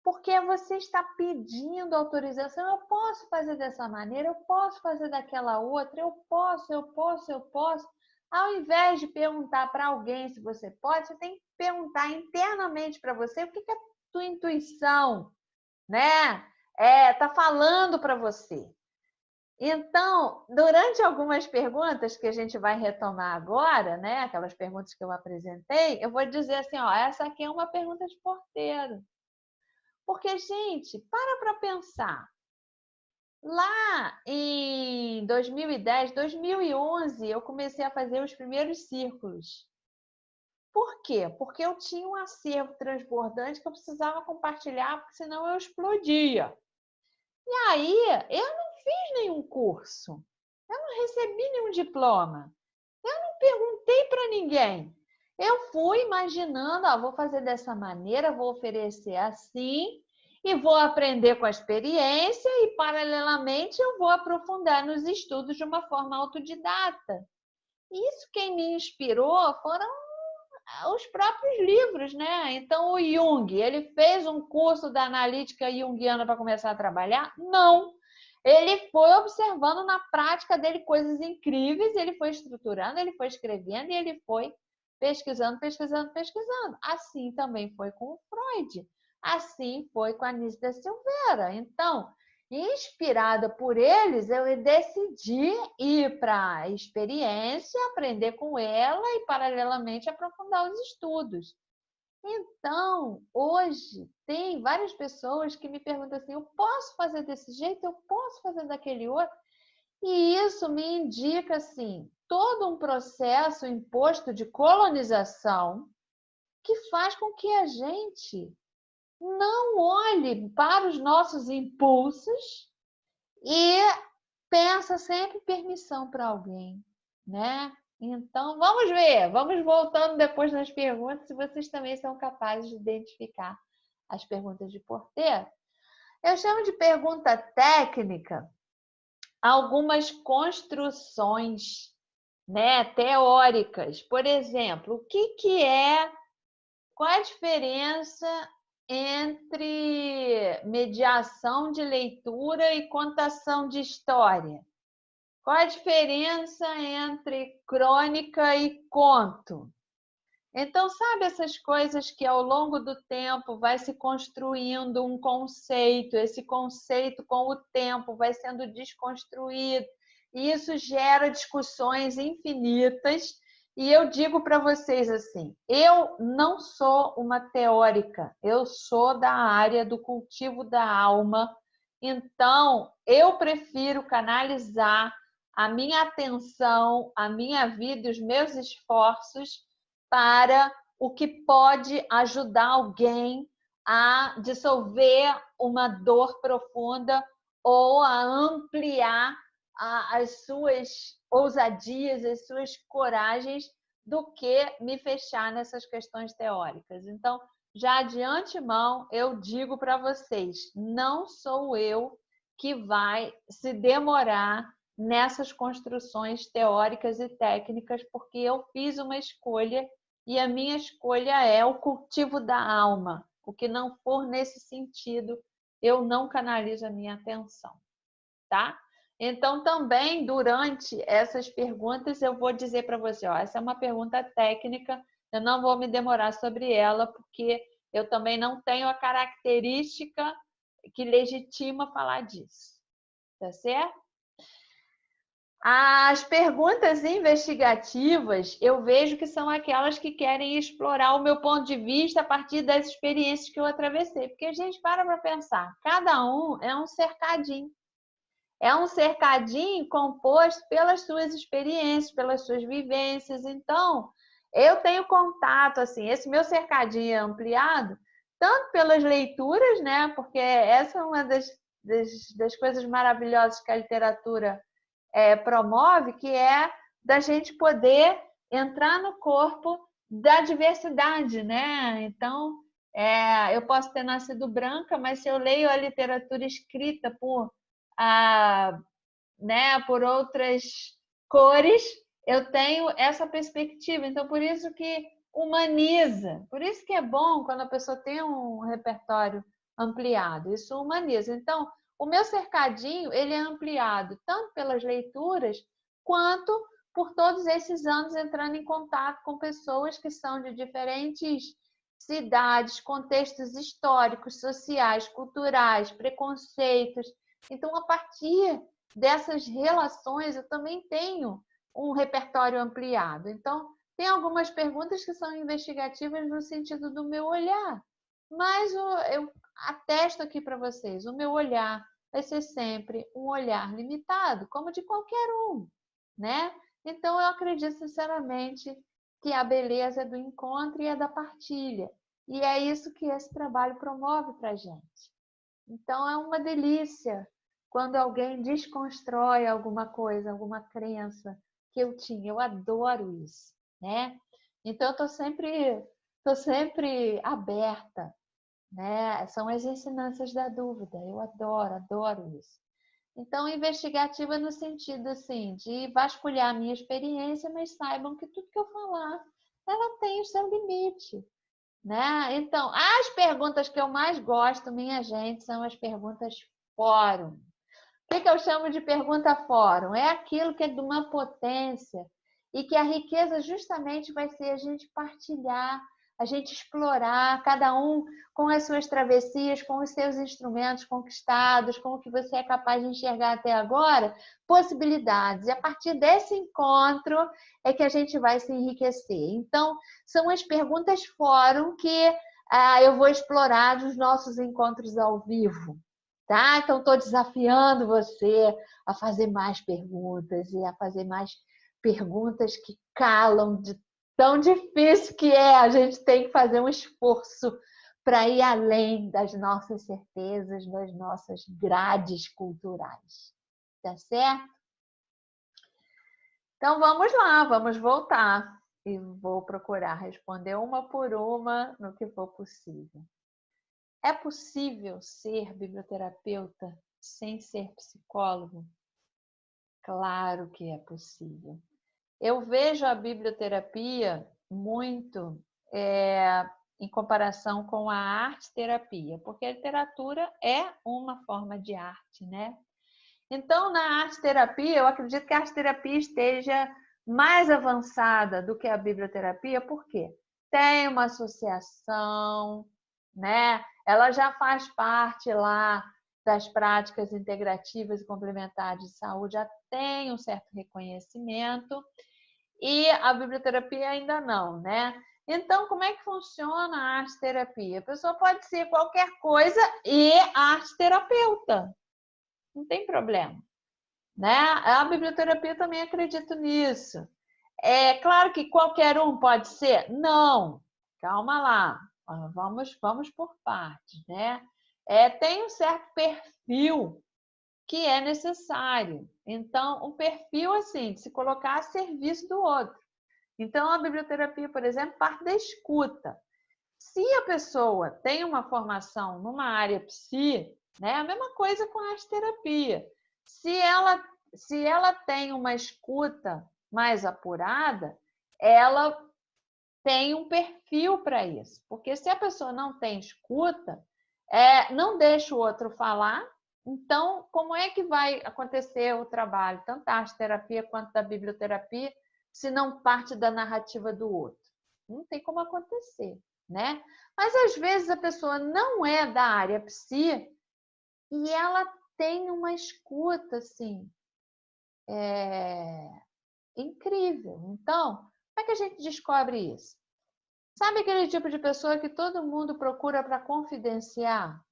Porque você está pedindo autorização. Eu posso fazer dessa maneira, eu posso fazer daquela outra, eu posso. Ao invés de perguntar para alguém se você pode, você tem que perguntar internamente para você o que a tua intuição, né, tá falando para você. Então, durante algumas perguntas que a gente vai retomar agora, né, aquelas perguntas que eu apresentei, eu vou dizer assim, ó, essa aqui é uma pergunta de porteiro. Porque, gente, para pensar. Lá em 2010, 2011, eu comecei a fazer os primeiros círculos. Por quê? Porque eu tinha um acervo transbordante que eu precisava compartilhar, porque senão eu explodia. E aí, eu não fiz nenhum curso. Eu não recebi nenhum diploma. Eu não perguntei para ninguém. Eu fui imaginando, ó, vou fazer dessa maneira, vou oferecer assim, e vou aprender com a experiência e, paralelamente, eu vou aprofundar nos estudos de uma forma autodidata. Isso quem me inspirou foram os próprios livros, né? Então, o Jung, ele fez um curso da analítica junguiana para começar a trabalhar? Não. Ele foi observando na prática dele coisas incríveis, ele foi estruturando, ele foi escrevendo e ele foi pesquisando. Assim também foi com o Freud. Assim foi com a Anísia da Silveira. Então, inspirada por eles, eu decidi ir para a experiência, aprender com ela e, paralelamente, aprofundar os estudos. Então, hoje, tem várias pessoas que me perguntam assim: eu posso fazer desse jeito? Eu posso fazer daquele outro? E isso me indica, assim, todo um processo imposto de colonização que faz com que a gente não olhe para os nossos impulsos e pensa sempre permissão para alguém, né? Então, vamos ver, vamos voltando depois nas perguntas, se vocês também são capazes de identificar as perguntas de porteiro. Eu chamo de pergunta técnica algumas construções, né, teóricas. Por exemplo, qual é a diferença entre mediação de leitura e contação de história? Qual a diferença entre crônica e conto? Então, sabe essas coisas que ao longo do tempo vai se construindo um conceito, esse conceito com o tempo vai sendo desconstruído, e isso gera discussões infinitas. E eu digo para vocês assim, eu não sou uma teórica, eu sou da área do cultivo da alma, então eu prefiro canalizar a minha atenção, a minha vida, os meus esforços para o que pode ajudar alguém a dissolver uma dor profunda ou a ampliar as suas ousadias, as suas coragens, do que me fechar nessas questões teóricas. Então, já de antemão, eu digo para vocês, não sou eu que vai se demorar nessas construções teóricas e técnicas, porque eu fiz uma escolha e a minha escolha é o cultivo da alma. O que não for nesse sentido, eu não canalizo a minha atenção, tá? Então, também, durante essas perguntas, eu vou dizer para você, ó, essa é uma pergunta técnica, eu não vou me demorar sobre ela, porque eu também não tenho a característica que legitima falar disso, tá certo? As perguntas investigativas, eu vejo que são aquelas que querem explorar o meu ponto de vista a partir das experiências que eu atravessei. Porque a gente para pensar, cada um é um cercadinho. É um cercadinho composto pelas suas experiências, pelas suas vivências. Então, eu tenho contato, assim, esse meu cercadinho é ampliado, tanto pelas leituras, né? Porque essa é uma das coisas maravilhosas que a literatura promove, que é da gente poder entrar no corpo da diversidade, né? Então, eu posso ter nascido branca, mas se eu leio a literatura escrita por outras cores, eu tenho essa perspectiva. Então, por isso que humaniza. Por isso que é bom quando a pessoa tem um repertório ampliado. Isso humaniza. Então, o meu cercadinho, ele é ampliado tanto pelas leituras, quanto por todos esses anos entrando em contato com pessoas que são de diferentes cidades, contextos históricos, sociais, culturais, preconceitos. Então, a partir dessas relações, eu também tenho um repertório ampliado. Então, tem algumas perguntas que são investigativas no sentido do meu olhar, mas eu atesto aqui para vocês, o meu olhar vai ser sempre um olhar limitado, como de qualquer um, né? Então, eu acredito sinceramente que a beleza é do encontro e é da partilha. E é isso que esse trabalho promove para a gente. Então, é uma delícia quando alguém desconstrói alguma coisa, alguma crença que eu tinha. Eu adoro isso, né? Então, eu tô sempre aberta, né? São as ensinanças da dúvida. Eu adoro isso. Então, investigativa no sentido assim de vasculhar a minha experiência, mas saibam que tudo que eu falar, ela tem o seu limite, né? Então, as perguntas que eu mais gosto, minha gente, são as perguntas fórum. O que eu chamo de pergunta fórum? É aquilo que é de uma potência e que a riqueza justamente vai ser a gente partilhar, a gente explorar, cada um com as suas travessias, com os seus instrumentos conquistados, com o que você é capaz de enxergar até agora, possibilidades. E a partir desse encontro é que a gente vai se enriquecer. Então, são as perguntas fórum que eu vou explorar nos nossos encontros ao vivo. Tá? Então, estou desafiando você a fazer mais perguntas e a fazer mais perguntas que calam de tão difícil que é. A gente tem que fazer um esforço para ir além das nossas certezas, das nossas grades culturais. Tá certo? Então, vamos lá, vamos voltar. E vou procurar responder uma por uma no que for possível. É possível ser biblioterapeuta sem ser psicólogo? Claro que é possível. Eu vejo a biblioterapia muito em comparação com a arte-terapia, porque a literatura é uma forma de arte, né? Então, na arte-terapia, eu acredito que a arte-terapia esteja mais avançada do que a biblioterapia, por quê? Tem uma associação, né? Ela já faz parte lá das práticas integrativas e complementares de saúde, já tem um certo reconhecimento, e a biblioterapia ainda não, né? Então, como é que funciona a arte-terapia? A pessoa pode ser qualquer coisa e arte-terapeuta, não tem problema, né? A biblioterapia também acredito nisso. É claro que qualquer um pode ser? Não, calma lá, vamos por partes, né? Tem um certo perfil que é necessário. Então, um perfil assim, de se colocar a serviço do outro. Então, a biblioterapia, por exemplo, parte da escuta. Se a pessoa tem uma formação numa área psi, né, a mesma coisa com a arte-terapia. Se ela tem uma escuta mais apurada, ela tem um perfil para isso. Porque se a pessoa não tem escuta, não deixa o outro falar, então como é que vai acontecer o trabalho, tanto da arte-terapia quanto da biblioterapia, se não parte da narrativa do outro? Não tem como acontecer, né? Mas às vezes a pessoa não é da área psi e ela tem uma escuta, assim, incrível. Então, como é que a gente descobre isso? Sabe aquele tipo de pessoa que todo mundo procura para confidenciar?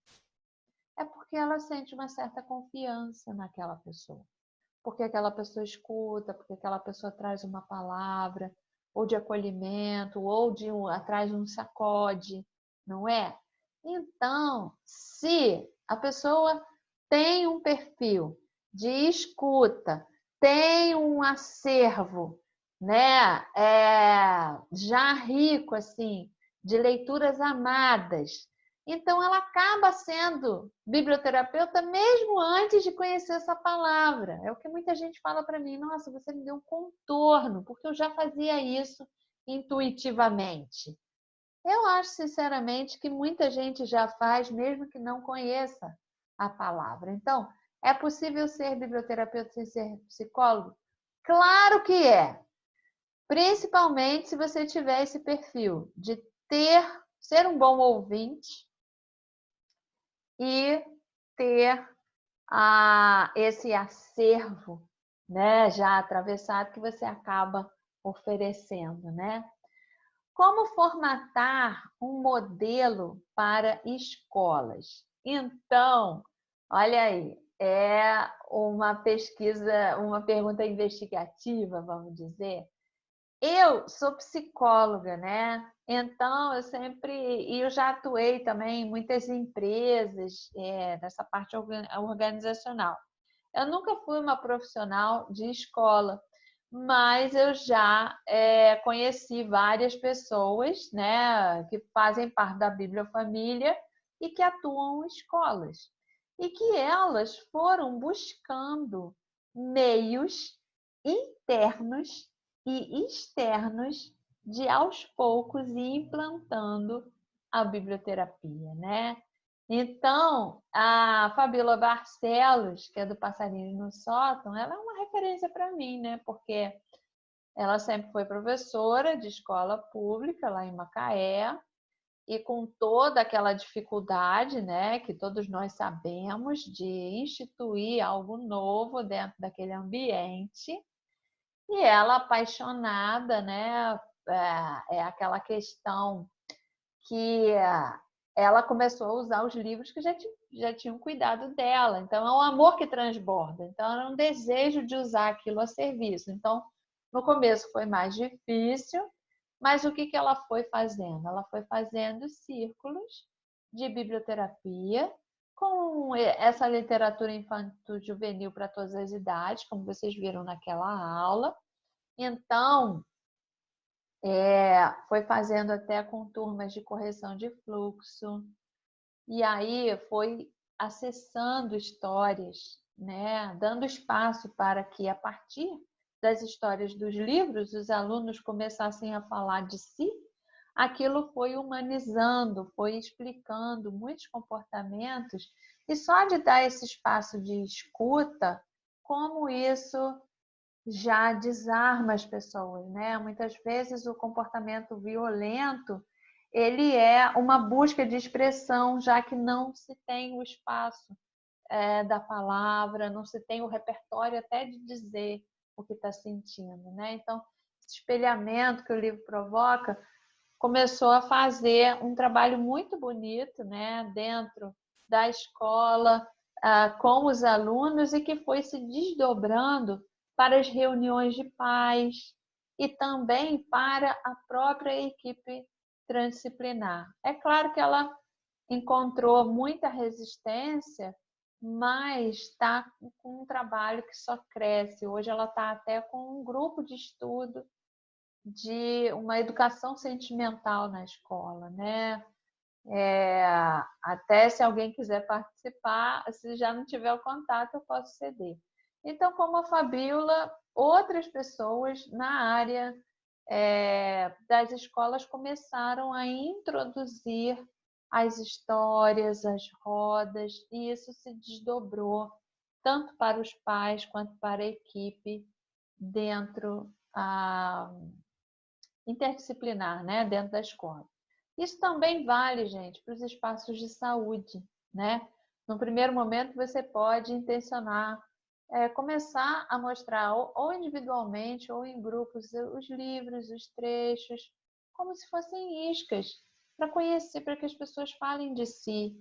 É porque ela sente uma certa confiança naquela pessoa. Porque aquela pessoa escuta, porque aquela pessoa traz uma palavra, ou de acolhimento, ou traz um sacode, não é? Então, se a pessoa tem um perfil de escuta, tem um acervo, né, já rico assim, de leituras amadas, então ela acaba sendo biblioterapeuta mesmo antes de conhecer essa palavra. É o que muita gente fala para mim: nossa, você me deu um contorno, porque eu já fazia isso intuitivamente. Eu acho, sinceramente, que muita gente já faz, mesmo que não conheça a palavra. Então, é possível ser biblioterapeuta sem ser psicólogo? Claro que é! Principalmente se você tiver esse perfil de ser um bom ouvinte e ter esse acervo, né, já atravessado que você acaba oferecendo, né? Como formatar um modelo para escolas? Então, olha aí, é uma pesquisa, uma pergunta investigativa, vamos dizer. Eu sou psicóloga, né? Então, eu já atuei também em muitas empresas, nessa parte organizacional. Eu nunca fui uma profissional de escola, mas eu já conheci várias pessoas, né, que fazem parte da Bibliofamília e que atuam em escolas. E que elas foram buscando meios internos e externos de, aos poucos, ir implantando a biblioterapia, né? Então, a Fabíola Barcelos, que é do Passarinho no Sótão, ela é uma referência para mim, né? Porque ela sempre foi professora de escola pública lá em Macaé, e com toda aquela dificuldade, né, que todos nós sabemos, de instituir algo novo dentro daquele ambiente. E ela, apaixonada, né, é aquela questão que ela começou a usar os livros que já tinham cuidado dela. Então, é um amor que transborda. Então, era um desejo de usar aquilo a serviço. Então, no começo foi mais difícil, mas o que ela foi fazendo? Ela foi fazendo círculos de biblioterapia com essa literatura infanto-juvenil para todas as idades, como vocês viram naquela aula. Então, foi fazendo até com turmas de correção de fluxo, e aí foi acessando histórias, né? Dando espaço para que, a partir das histórias dos livros, os alunos começassem a falar de si. Aquilo foi humanizando, foi explicando muitos comportamentos, e só de dar esse espaço de escuta, como isso já desarma as pessoas, né? Muitas vezes o comportamento violento, ele é uma busca de expressão, já que não se tem o espaço da palavra, não se tem o repertório até de dizer o que está sentindo, né? Então, esse espelhamento que o livro provoca começou a fazer um trabalho muito bonito, né? Dentro da escola, com os alunos, e que foi se desdobrando para as reuniões de pais e também para a própria equipe transdisciplinar. É claro que ela encontrou muita resistência, mas está com um trabalho que só cresce. Hoje ela está até com um grupo de estudo de uma educação sentimental na escola, né? Até se alguém quiser participar, se já não tiver o contato, eu posso ceder. Então, como a Fabíola, outras pessoas na área das escolas começaram a introduzir as histórias, as rodas, e isso se desdobrou tanto para os pais quanto para a equipe dentro interdisciplinar, né, dentro da escola. Isso também vale, gente, para os espaços de saúde, né? No primeiro momento, você pode intencionar começar a mostrar ou individualmente ou em grupos os livros, os trechos, como se fossem iscas, para conhecer, para que as pessoas falem de si,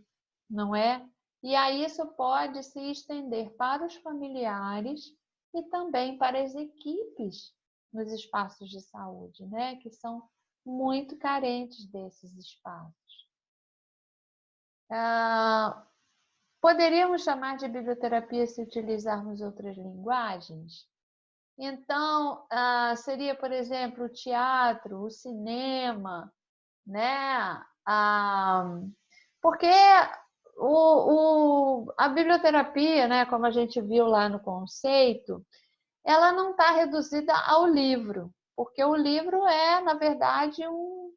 não é? E aí isso pode se estender para os familiares e também para as equipes nos espaços de saúde, né? Que são muito carentes desses espaços. Poderíamos chamar de biblioterapia se utilizarmos outras linguagens? Então, seria, por exemplo, o teatro, o cinema, né? Porque a biblioterapia, né, como a gente viu lá no conceito, ela não está reduzida ao livro, porque o livro é, na verdade, o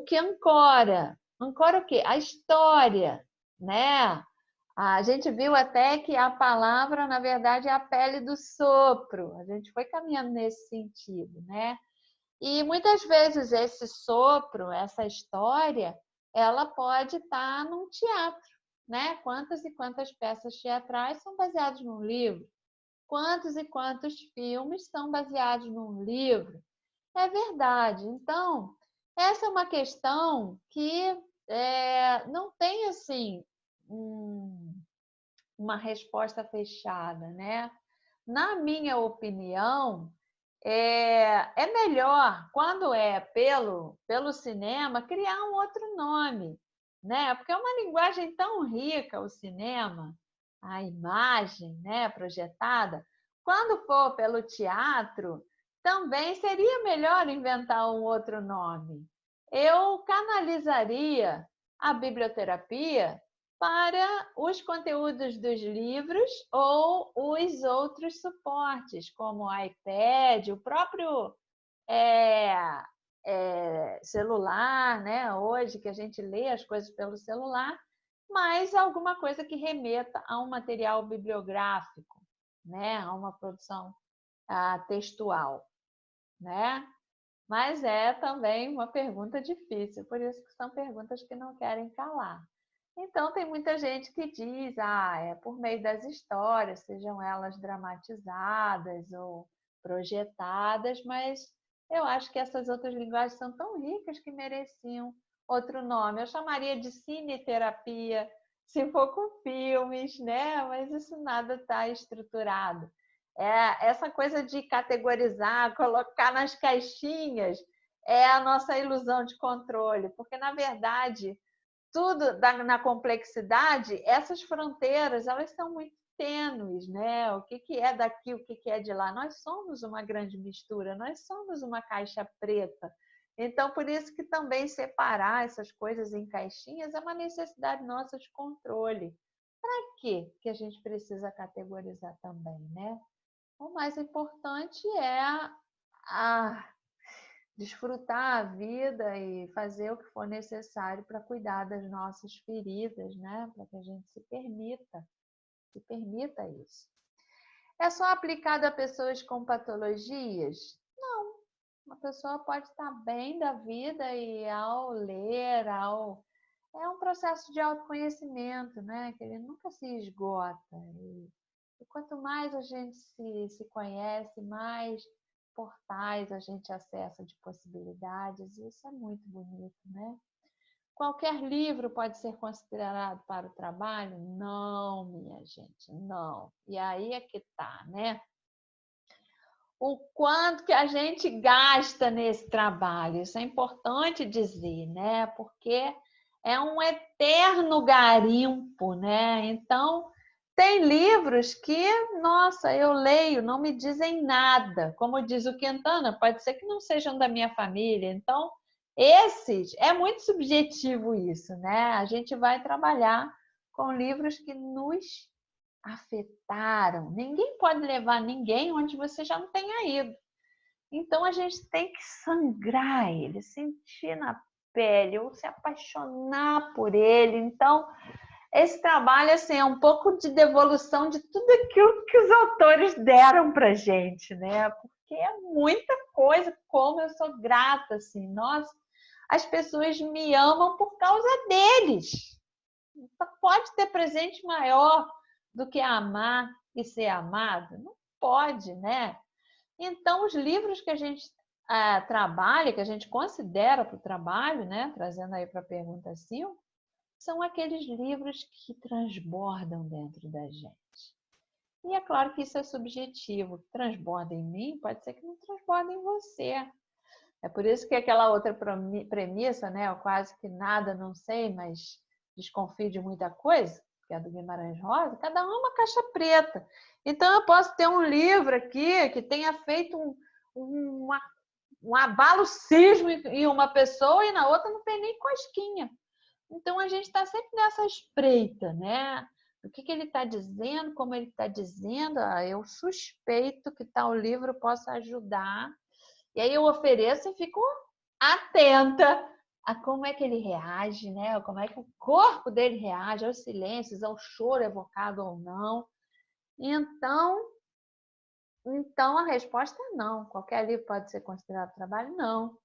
que ancora. Ancora o quê? A história, né? A gente viu até que a palavra, na verdade, é a pele do sopro. A gente foi caminhando nesse sentido, né? E muitas vezes esse sopro, essa história, ela pode estar num teatro, né? Quantas e quantas peças teatrais são baseadas num livro? Quantos e quantos filmes são baseados num livro? É verdade. Então, essa é uma questão que não tem assim uma resposta fechada, né? Na minha opinião, é melhor, quando é pelo cinema, criar um outro nome, né? Porque é uma linguagem tão rica o cinema, a imagem, né, projetada. Quando for pelo teatro, também seria melhor inventar um outro nome. Eu canalizaria a biblioterapia para os conteúdos dos livros ou os outros suportes, como o iPad, o próprio celular, né? Hoje que a gente lê as coisas pelo celular, mas alguma coisa que remeta a um material bibliográfico, né? A uma produção textual, né? Mas é também uma pergunta difícil, por isso que são perguntas que não querem calar. Então, tem muita gente que diz, é por meio das histórias, sejam elas dramatizadas ou projetadas, mas eu acho que essas outras linguagens são tão ricas que mereciam outro nome. Eu chamaria de cineterapia, se for com filmes, né? Mas isso nada está estruturado. Essa coisa de categorizar, colocar nas caixinhas, é a nossa ilusão de controle, porque, na verdade, tudo na complexidade, essas fronteiras elas são muito tênues, né? O que é daqui, o que é de lá? Nós somos uma grande mistura, nós somos uma caixa preta. Então, por isso que também separar essas coisas em caixinhas é uma necessidade nossa de controle. Para quê que a gente precisa categorizar também, né? O mais importante é desfrutar a vida e fazer o que for necessário para cuidar das nossas feridas, né? Para que a gente se permita isso. É só aplicado a pessoas com patologias? Não. Uma pessoa pode estar bem da vida e ao ler, é um processo de autoconhecimento, né? Que ele nunca se esgota. E quanto mais a gente se conhece, mais portais a gente acessa de possibilidades. Isso é muito bonito, né? Qualquer livro pode ser considerado para o trabalho? Não, minha gente, não. E aí é que tá, né? O quanto que a gente gasta nesse trabalho, isso é importante dizer, né? Porque é um eterno garimpo, né? Então, tem livros que, nossa, eu leio, não me dizem nada. Como diz o Quintana, pode ser que não sejam da minha família. Então, esses, é muito subjetivo isso, né? A gente vai trabalhar com livros que nos afetaram. Ninguém pode levar ninguém onde você já não tenha ido. Então a gente tem que sangrar ele, sentir na pele ou se apaixonar por ele. Então esse trabalho assim é um pouco de devolução de tudo aquilo que os autores deram para gente, né? Porque é muita coisa. Como eu sou grata assim, nossa, as pessoas me amam por causa deles. Pode ter presente maior do que amar e ser amado? Não pode, né? Então, os livros que a gente trabalha, que a gente considera para o trabalho, né? Trazendo aí para a pergunta 5, são aqueles livros que transbordam dentro da gente. E é claro que isso é subjetivo. Transborda em mim, pode ser que não transborda em você. É por isso que aquela outra premissa, né? Eu quase que nada não sei, mas desconfio de muita coisa, que é do Guimarães Rosa, cada um é uma caixa preta. Então, eu posso ter um livro aqui que tenha feito um abalo sísmico em uma pessoa e na outra não tem nem cosquinha. Então, a gente está sempre nessa espreita, né? O que ele está dizendo, como ele está dizendo, eu suspeito que tal livro possa ajudar. E aí eu ofereço e fico atenta a como é que ele reage, né? Como é que o corpo dele reage aos silêncios, ao choro evocado ou não. Então a resposta é não. Qualquer livro pode ser considerado trabalho? Não.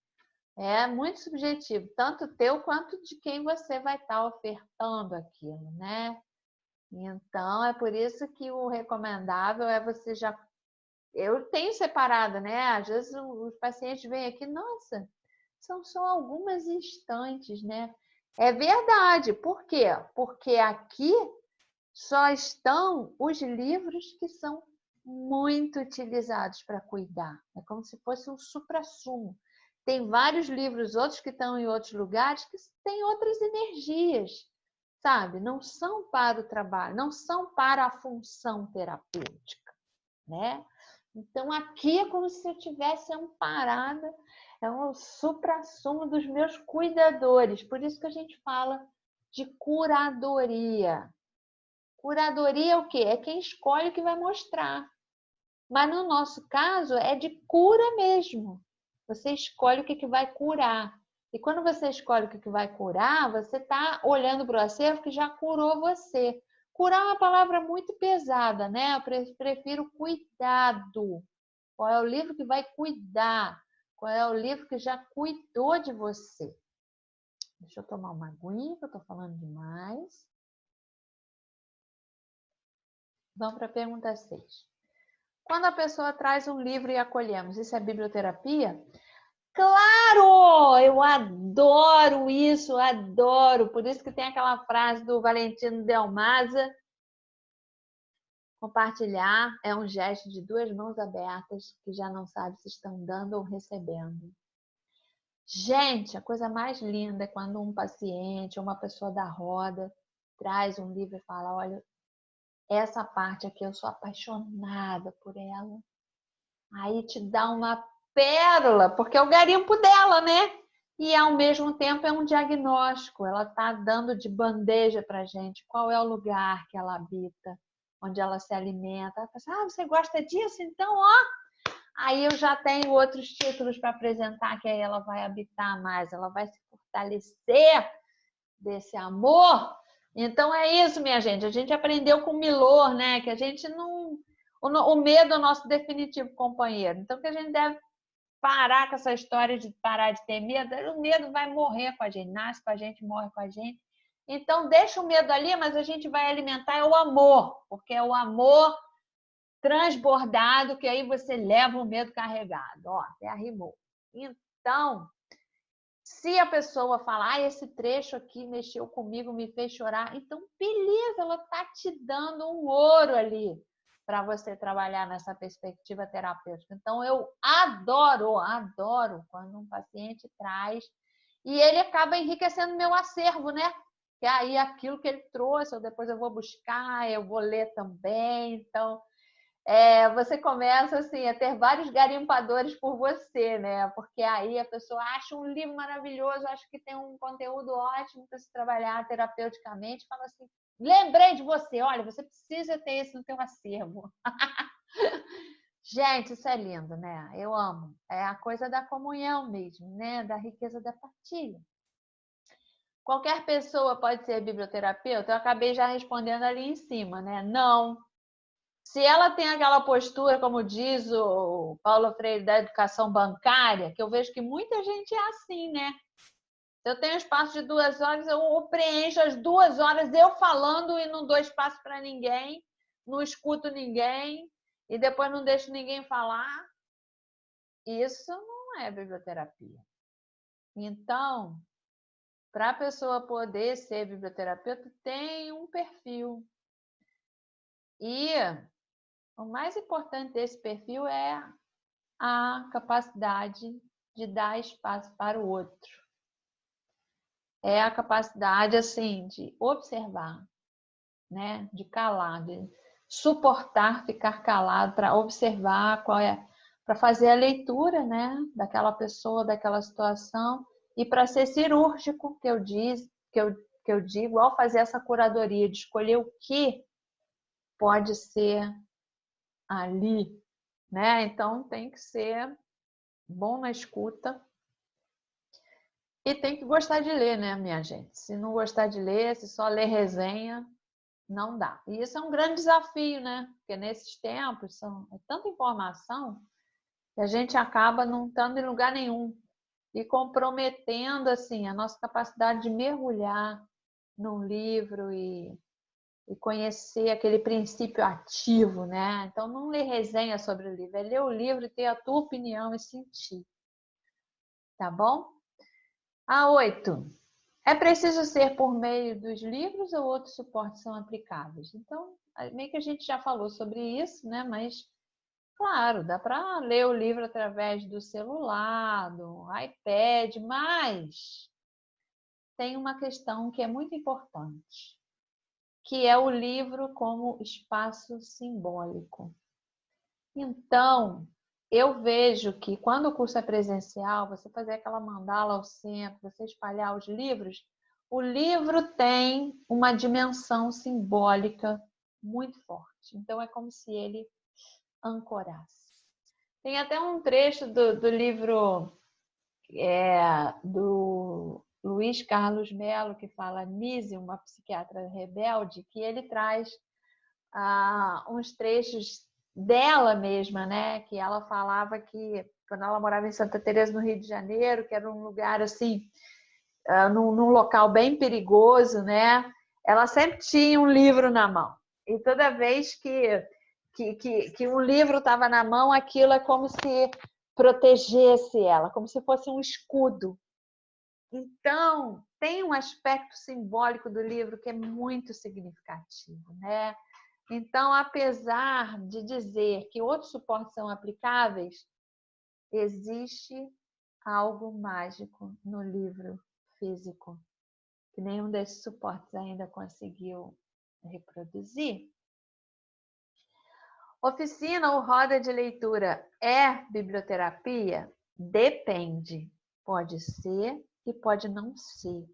É muito subjetivo, tanto teu quanto de quem você vai estar ofertando aquilo, né? Então, é por isso que o recomendável é você já... Eu tenho separado, né? Às vezes os pacientes vêm aqui, nossa, são só algumas instantes, né? É verdade. Por quê? Porque aqui só estão os livros que são muito utilizados para cuidar. É como se fosse um suprassumo. Tem vários livros, outros que estão em outros lugares, que têm outras energias, sabe? Não são para o trabalho, não são para a função terapêutica, né? Então, aqui é como se eu tivesse amparada, é um suprassumo dos meus cuidadores. Por isso que a gente fala de curadoria. Curadoria é o quê? É quem escolhe o que vai mostrar. Mas no nosso caso é de cura mesmo. Você escolhe o que vai curar. E quando você escolhe o que vai curar, você está olhando para o acervo que já curou você. Curar é uma palavra muito pesada, né? Eu prefiro cuidado. Qual é o livro que vai cuidar? Qual é o livro que já cuidou de você? Deixa eu tomar uma aguinha, que eu estou falando demais. Vamos para a pergunta 6. Quando a pessoa traz um livro e acolhemos, isso é biblioterapia? Claro! Eu adoro isso, adoro. Por isso que tem aquela frase do Valentino Delmaza: compartilhar é um gesto de duas mãos abertas que já não sabe se estão dando ou recebendo. Gente, a coisa mais linda é quando um paciente ou uma pessoa da roda traz um livro e fala: olha, essa parte aqui eu sou apaixonada por ela. Aí te dá uma pérola, porque é o garimpo dela, né? E ao mesmo tempo é um diagnóstico. Ela está dando de bandeja para a gente qual é o lugar que ela habita, onde ela se alimenta. Ela fala, você gosta disso? Então, ó. Aí eu já tenho outros títulos para apresentar, que aí ela vai habitar mais, ela vai se fortalecer desse amor. Então é isso, minha gente. A gente aprendeu com o Milor, né? Que a gente não... O medo é o nosso definitivo companheiro. Então que a gente deve parar com essa história de parar de ter medo. O medo vai morrer com a gente, nasce com a gente, morre com a gente. Então deixa o medo ali, mas a gente vai alimentar o amor, porque é o amor transbordado que aí você leva o medo carregado. Ó, até arrimou. Então, se a pessoa falar, esse trecho aqui mexeu comigo, me fez chorar, então beleza, ela está te dando um ouro ali para você trabalhar nessa perspectiva terapêutica. Então eu adoro quando um paciente traz e ele acaba enriquecendo meu acervo, né? Que aí aquilo que ele trouxe, depois eu vou buscar, eu vou ler também. Então você começa assim, a ter vários garimpadores por você, né? Porque aí a pessoa acha um livro maravilhoso, acha que tem um conteúdo ótimo para se trabalhar terapeuticamente, fala assim, lembrei de você, olha, você precisa ter isso no teu acervo. Gente, isso é lindo, né? Eu amo. É a coisa da comunhão mesmo, né? Da riqueza da partilha. Qualquer pessoa pode ser biblioterapeuta? Eu acabei já respondendo ali em cima, né? Não. Se ela tem aquela postura, como diz o Paulo Freire, da educação bancária, que eu vejo que muita gente é assim, né? Se eu tenho espaço de 2 horas, eu preencho as 2 horas eu falando e não dou espaço para ninguém. não escuto ninguém e depois não deixo ninguém falar. Isso não é biblioterapia. Então, para a pessoa poder ser biblioterapeuta, tem um perfil. E o mais importante desse perfil é a capacidade de dar espaço para o outro. É a capacidade, assim, de observar, né? De calar, de suportar ficar calado para observar qual é, para fazer a leitura, né? Daquela pessoa, daquela situação e para ser cirúrgico, que eu digo, ao fazer essa curadoria, de escolher o que pode ser ali, né? Então tem que ser bom na escuta e tem que gostar de ler, né, minha gente? Se não gostar de ler, se só ler resenha, não dá. E isso é um grande desafio, né? Porque nesses tempos é tanta informação que a gente acaba não estando em lugar nenhum e comprometendo assim a nossa capacidade de mergulhar num livro e conhecer aquele princípio ativo, né? Então não ler resenha sobre o livro, é ler o livro e ter a tua opinião e sentir. Tá bom? A 8. É preciso ser por meio dos livros ou outros suportes são aplicáveis? Então, meio que a gente já falou sobre isso, né? Mas, claro, dá para ler o livro através do celular, do iPad, mas tem uma questão que é muito importante, que é o livro como espaço simbólico. Então, eu vejo que quando o curso é presencial, você fazer aquela mandala ao centro, você espalhar os livros, o livro tem uma dimensão simbólica muito forte. Então, é como se ele ancorasse. Tem até um trecho do livro do Luiz Carlos Melo, que fala Nise, uma psiquiatra rebelde, que ele traz uns trechos dela mesma, né? Que ela falava que quando ela morava em Santa Teresa, no Rio de Janeiro, que era um lugar assim, num local bem perigoso, né? Ela sempre tinha um livro na mão. E toda vez que um livro estava na mão, aquilo é como se protegesse ela, como se fosse um escudo. Então, tem um aspecto simbólico do livro que é muito significativo, né? Então, apesar de dizer que outros suportes são aplicáveis, existe algo mágico no livro físico, que nenhum desses suportes ainda conseguiu reproduzir. Oficina ou roda de leitura é biblioterapia? Depende. Pode ser e pode não ser.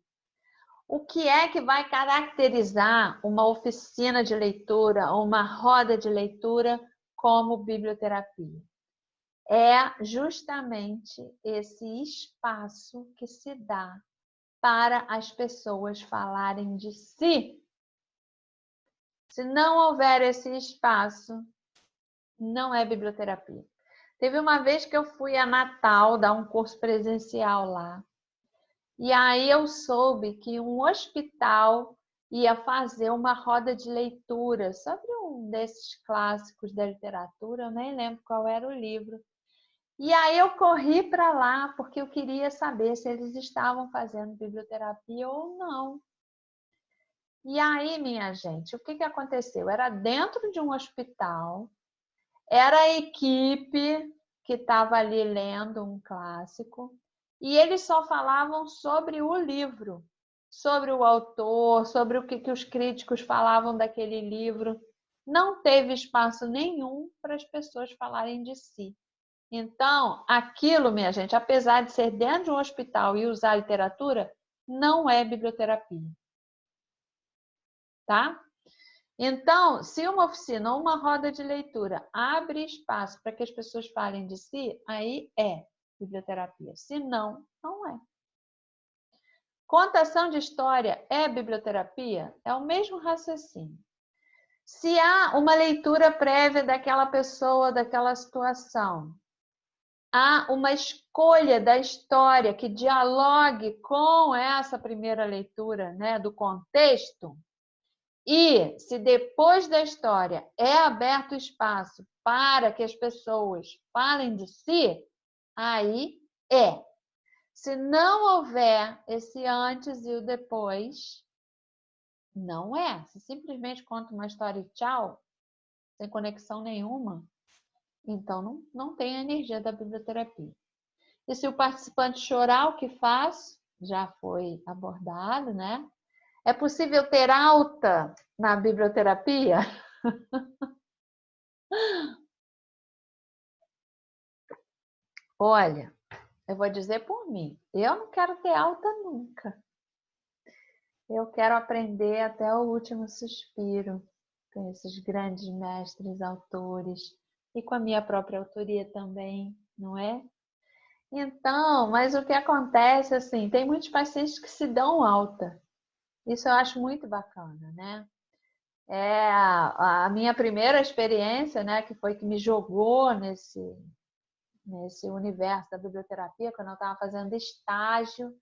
O que é que vai caracterizar uma oficina de leitura ou uma roda de leitura como biblioterapia? É justamente esse espaço que se dá para as pessoas falarem de si. Se não houver esse espaço, não é biblioterapia. Teve uma vez que eu fui a Natal dar um curso presencial lá. E aí eu soube que um hospital ia fazer uma roda de leitura sobre um desses clássicos da literatura, eu nem lembro qual era o livro. E aí eu corri para lá porque eu queria saber se eles estavam fazendo biblioterapia ou não. E aí, minha gente, o que aconteceu? Era dentro de um hospital, era a equipe que estava ali lendo um clássico, e eles só falavam sobre o livro, sobre o autor, sobre o que os críticos falavam daquele livro. Não teve espaço nenhum para as pessoas falarem de si. Então, aquilo, minha gente, apesar de ser dentro de um hospital e usar literatura, não é biblioterapia. Tá? Então, se uma oficina ou uma roda de leitura abre espaço para que as pessoas falem de si, aí é biblioterapia. Se não, não é. Contação de história é biblioterapia? É o mesmo raciocínio. Se há uma leitura prévia daquela pessoa, daquela situação, há uma escolha da história que dialogue com essa primeira leitura, né, do contexto, E se depois da história é aberto espaço para que as pessoas falem de si, aí é. Se não houver esse antes e o depois, não é. Se simplesmente conta uma história e tchau, sem conexão nenhuma, então não tem a energia da biblioterapia. E se o participante chorar, o que faz? Já foi abordado, né? É possível ter alta na biblioterapia? Olha, eu vou dizer por mim, eu não quero ter alta nunca. Eu quero aprender até o último suspiro com esses grandes mestres, autores, e com a minha própria autoria também, não é? Então, mas o que acontece, assim, tem muitos pacientes que se dão alta. Isso eu acho muito bacana, né? É a minha primeira experiência, né, que foi que me jogou nesse universo da biblioterapia, quando eu estava fazendo estágio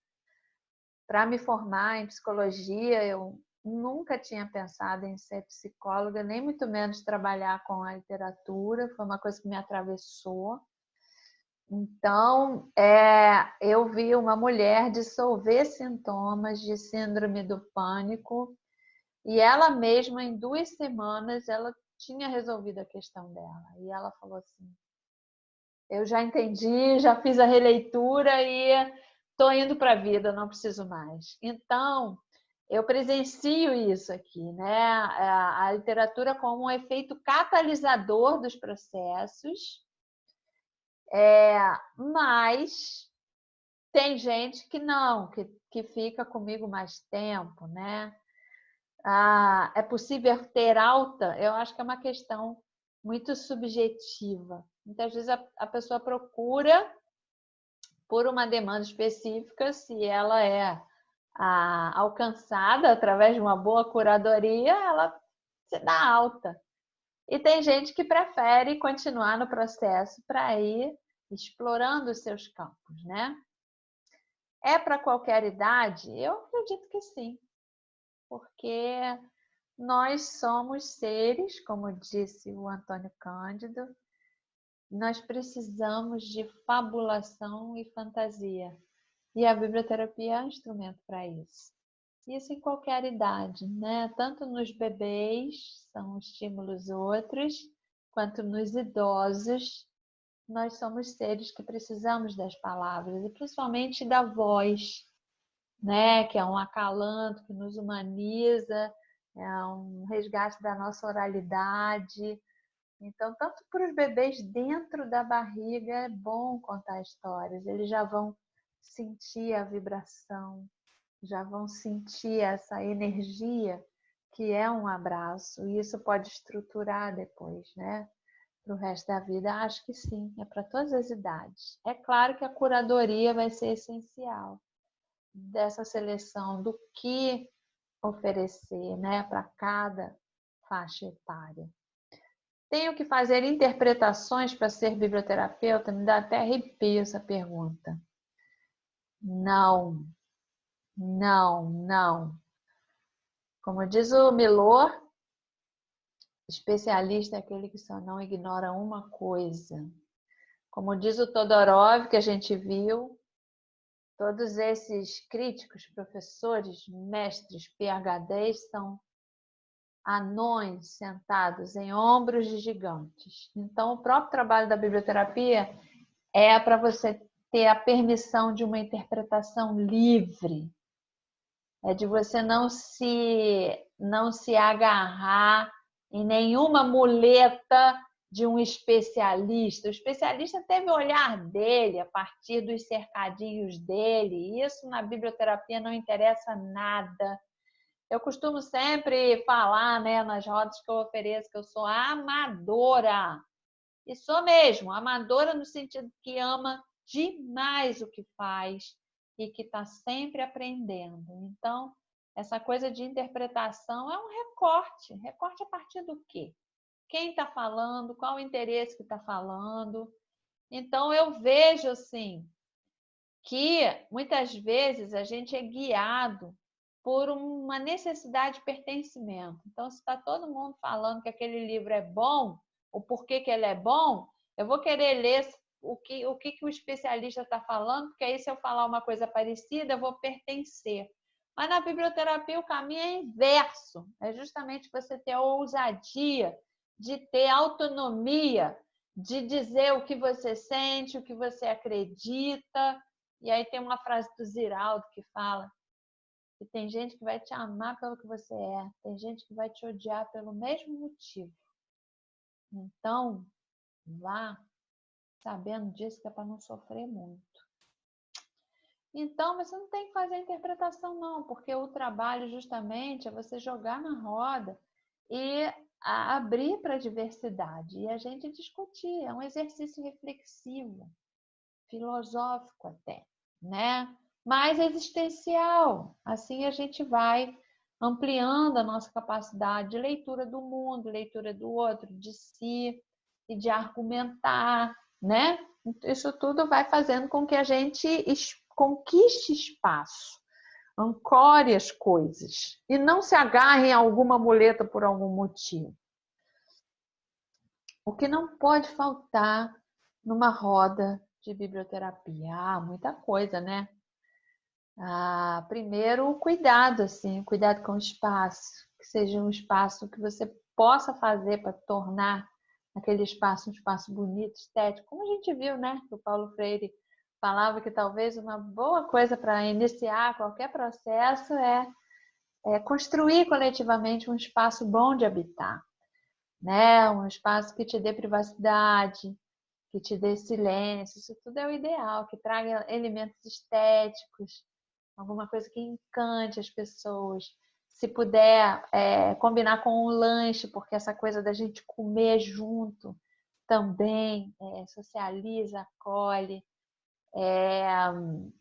para me formar em psicologia. Eu nunca tinha pensado em ser psicóloga, nem muito menos trabalhar com a literatura, foi uma coisa que me atravessou. Então, eu vi uma mulher dissolver sintomas de síndrome do pânico e ela mesma, em 2 semanas, ela tinha resolvido a questão dela. E ela falou assim, eu já entendi, já fiz a releitura e estou indo para a vida, não preciso mais. Então, eu presencio isso aqui, né? A literatura como um efeito catalisador dos processos, mas tem gente que não, que fica comigo mais tempo, né? É possível ter alta? Eu acho que é uma questão muito subjetiva. Muitas vezes a pessoa procura por uma demanda específica, se ela é alcançada através de uma boa curadoria, ela se dá alta. E tem gente que prefere continuar no processo para ir explorando os seus campos, né? É para qualquer idade? Eu acredito que sim, porque nós somos seres, como disse o Antônio Cândido, nós precisamos de fabulação e fantasia. E a biblioterapia é um instrumento para isso. Isso em qualquer idade, né? Tanto nos bebês, são estímulos outros, quanto nos idosos, nós somos seres que precisamos das palavras, e principalmente da voz, né? Que é um acalanto, que nos humaniza, é um resgate da nossa oralidade. Então, tanto para os bebês dentro da barriga, é bom contar histórias, eles já vão sentir a vibração, já vão sentir essa energia que é um abraço, e isso pode estruturar depois, né? Para o resto da vida. Acho que sim, é para todas as idades. É claro que a curadoria vai ser essencial dessa seleção do que oferecer, né, para cada faixa etária. Tenho que fazer interpretações para ser biblioterapeuta? Me dá até arrepio essa pergunta. Não, não. Como diz o Milor, especialista é aquele que só não ignora uma coisa. Como diz o Todorov, que a gente viu, todos esses críticos, professores, mestres, PhDs, são anões sentados em ombros de gigantes. Então, o próprio trabalho da biblioterapia é para você ter a permissão de uma interpretação livre, é de você não se agarrar em nenhuma muleta de um especialista. O especialista teve o olhar dele, a partir dos cercadinhos dele. Isso na biblioterapia não interessa nada. Eu costumo sempre falar, né, nas rodas que eu ofereço, que eu sou amadora. E sou mesmo, amadora no sentido que ama demais o que faz e que está sempre aprendendo. Então, essa coisa de interpretação é um recorte. Recorte a partir do quê? Quem está falando? Qual o interesse que está falando? Então, eu vejo assim que muitas vezes a gente é guiado por uma necessidade de pertencimento. Então, se está todo mundo falando que aquele livro é bom, o porquê que ele é bom, eu vou querer ler o que o especialista está falando, porque aí se eu falar uma coisa parecida, eu vou pertencer. Mas na biblioterapia o caminho é inverso, é justamente você ter a ousadia de ter autonomia, de dizer o que você sente, o que você acredita. E aí tem uma frase do Ziraldo que fala que tem gente que vai te amar pelo que você é, tem gente que vai te odiar pelo mesmo motivo. Então, vá sabendo disso, que é para não sofrer muito. Então, você não tem que fazer a interpretação, não, porque o trabalho justamente é você jogar na roda e abrir para a diversidade e a gente discutir. É um exercício reflexivo, filosófico até, né? Mais existencial. Assim a gente vai ampliando a nossa capacidade de leitura do mundo, leitura do outro, de si e de argumentar, né? Isso tudo vai fazendo com que a gente conquiste espaço, ancore as coisas e não se agarre em alguma muleta por algum motivo. O que não pode faltar numa roda de biblioterapia? Muita coisa, né? Primeiro, o cuidado, assim, cuidado com o espaço, que seja um espaço que você possa fazer para tornar aquele espaço um espaço bonito, estético, como a gente viu, né? Que o Paulo Freire falava que talvez uma boa coisa para iniciar qualquer processo é construir coletivamente um espaço bom de habitar, né? Um espaço que te dê privacidade, que te dê silêncio, isso tudo é o ideal, que traga elementos estéticos, alguma coisa que encante as pessoas. Se puder combinar com um lanche, porque essa coisa da gente comer junto também socializa, acolhe.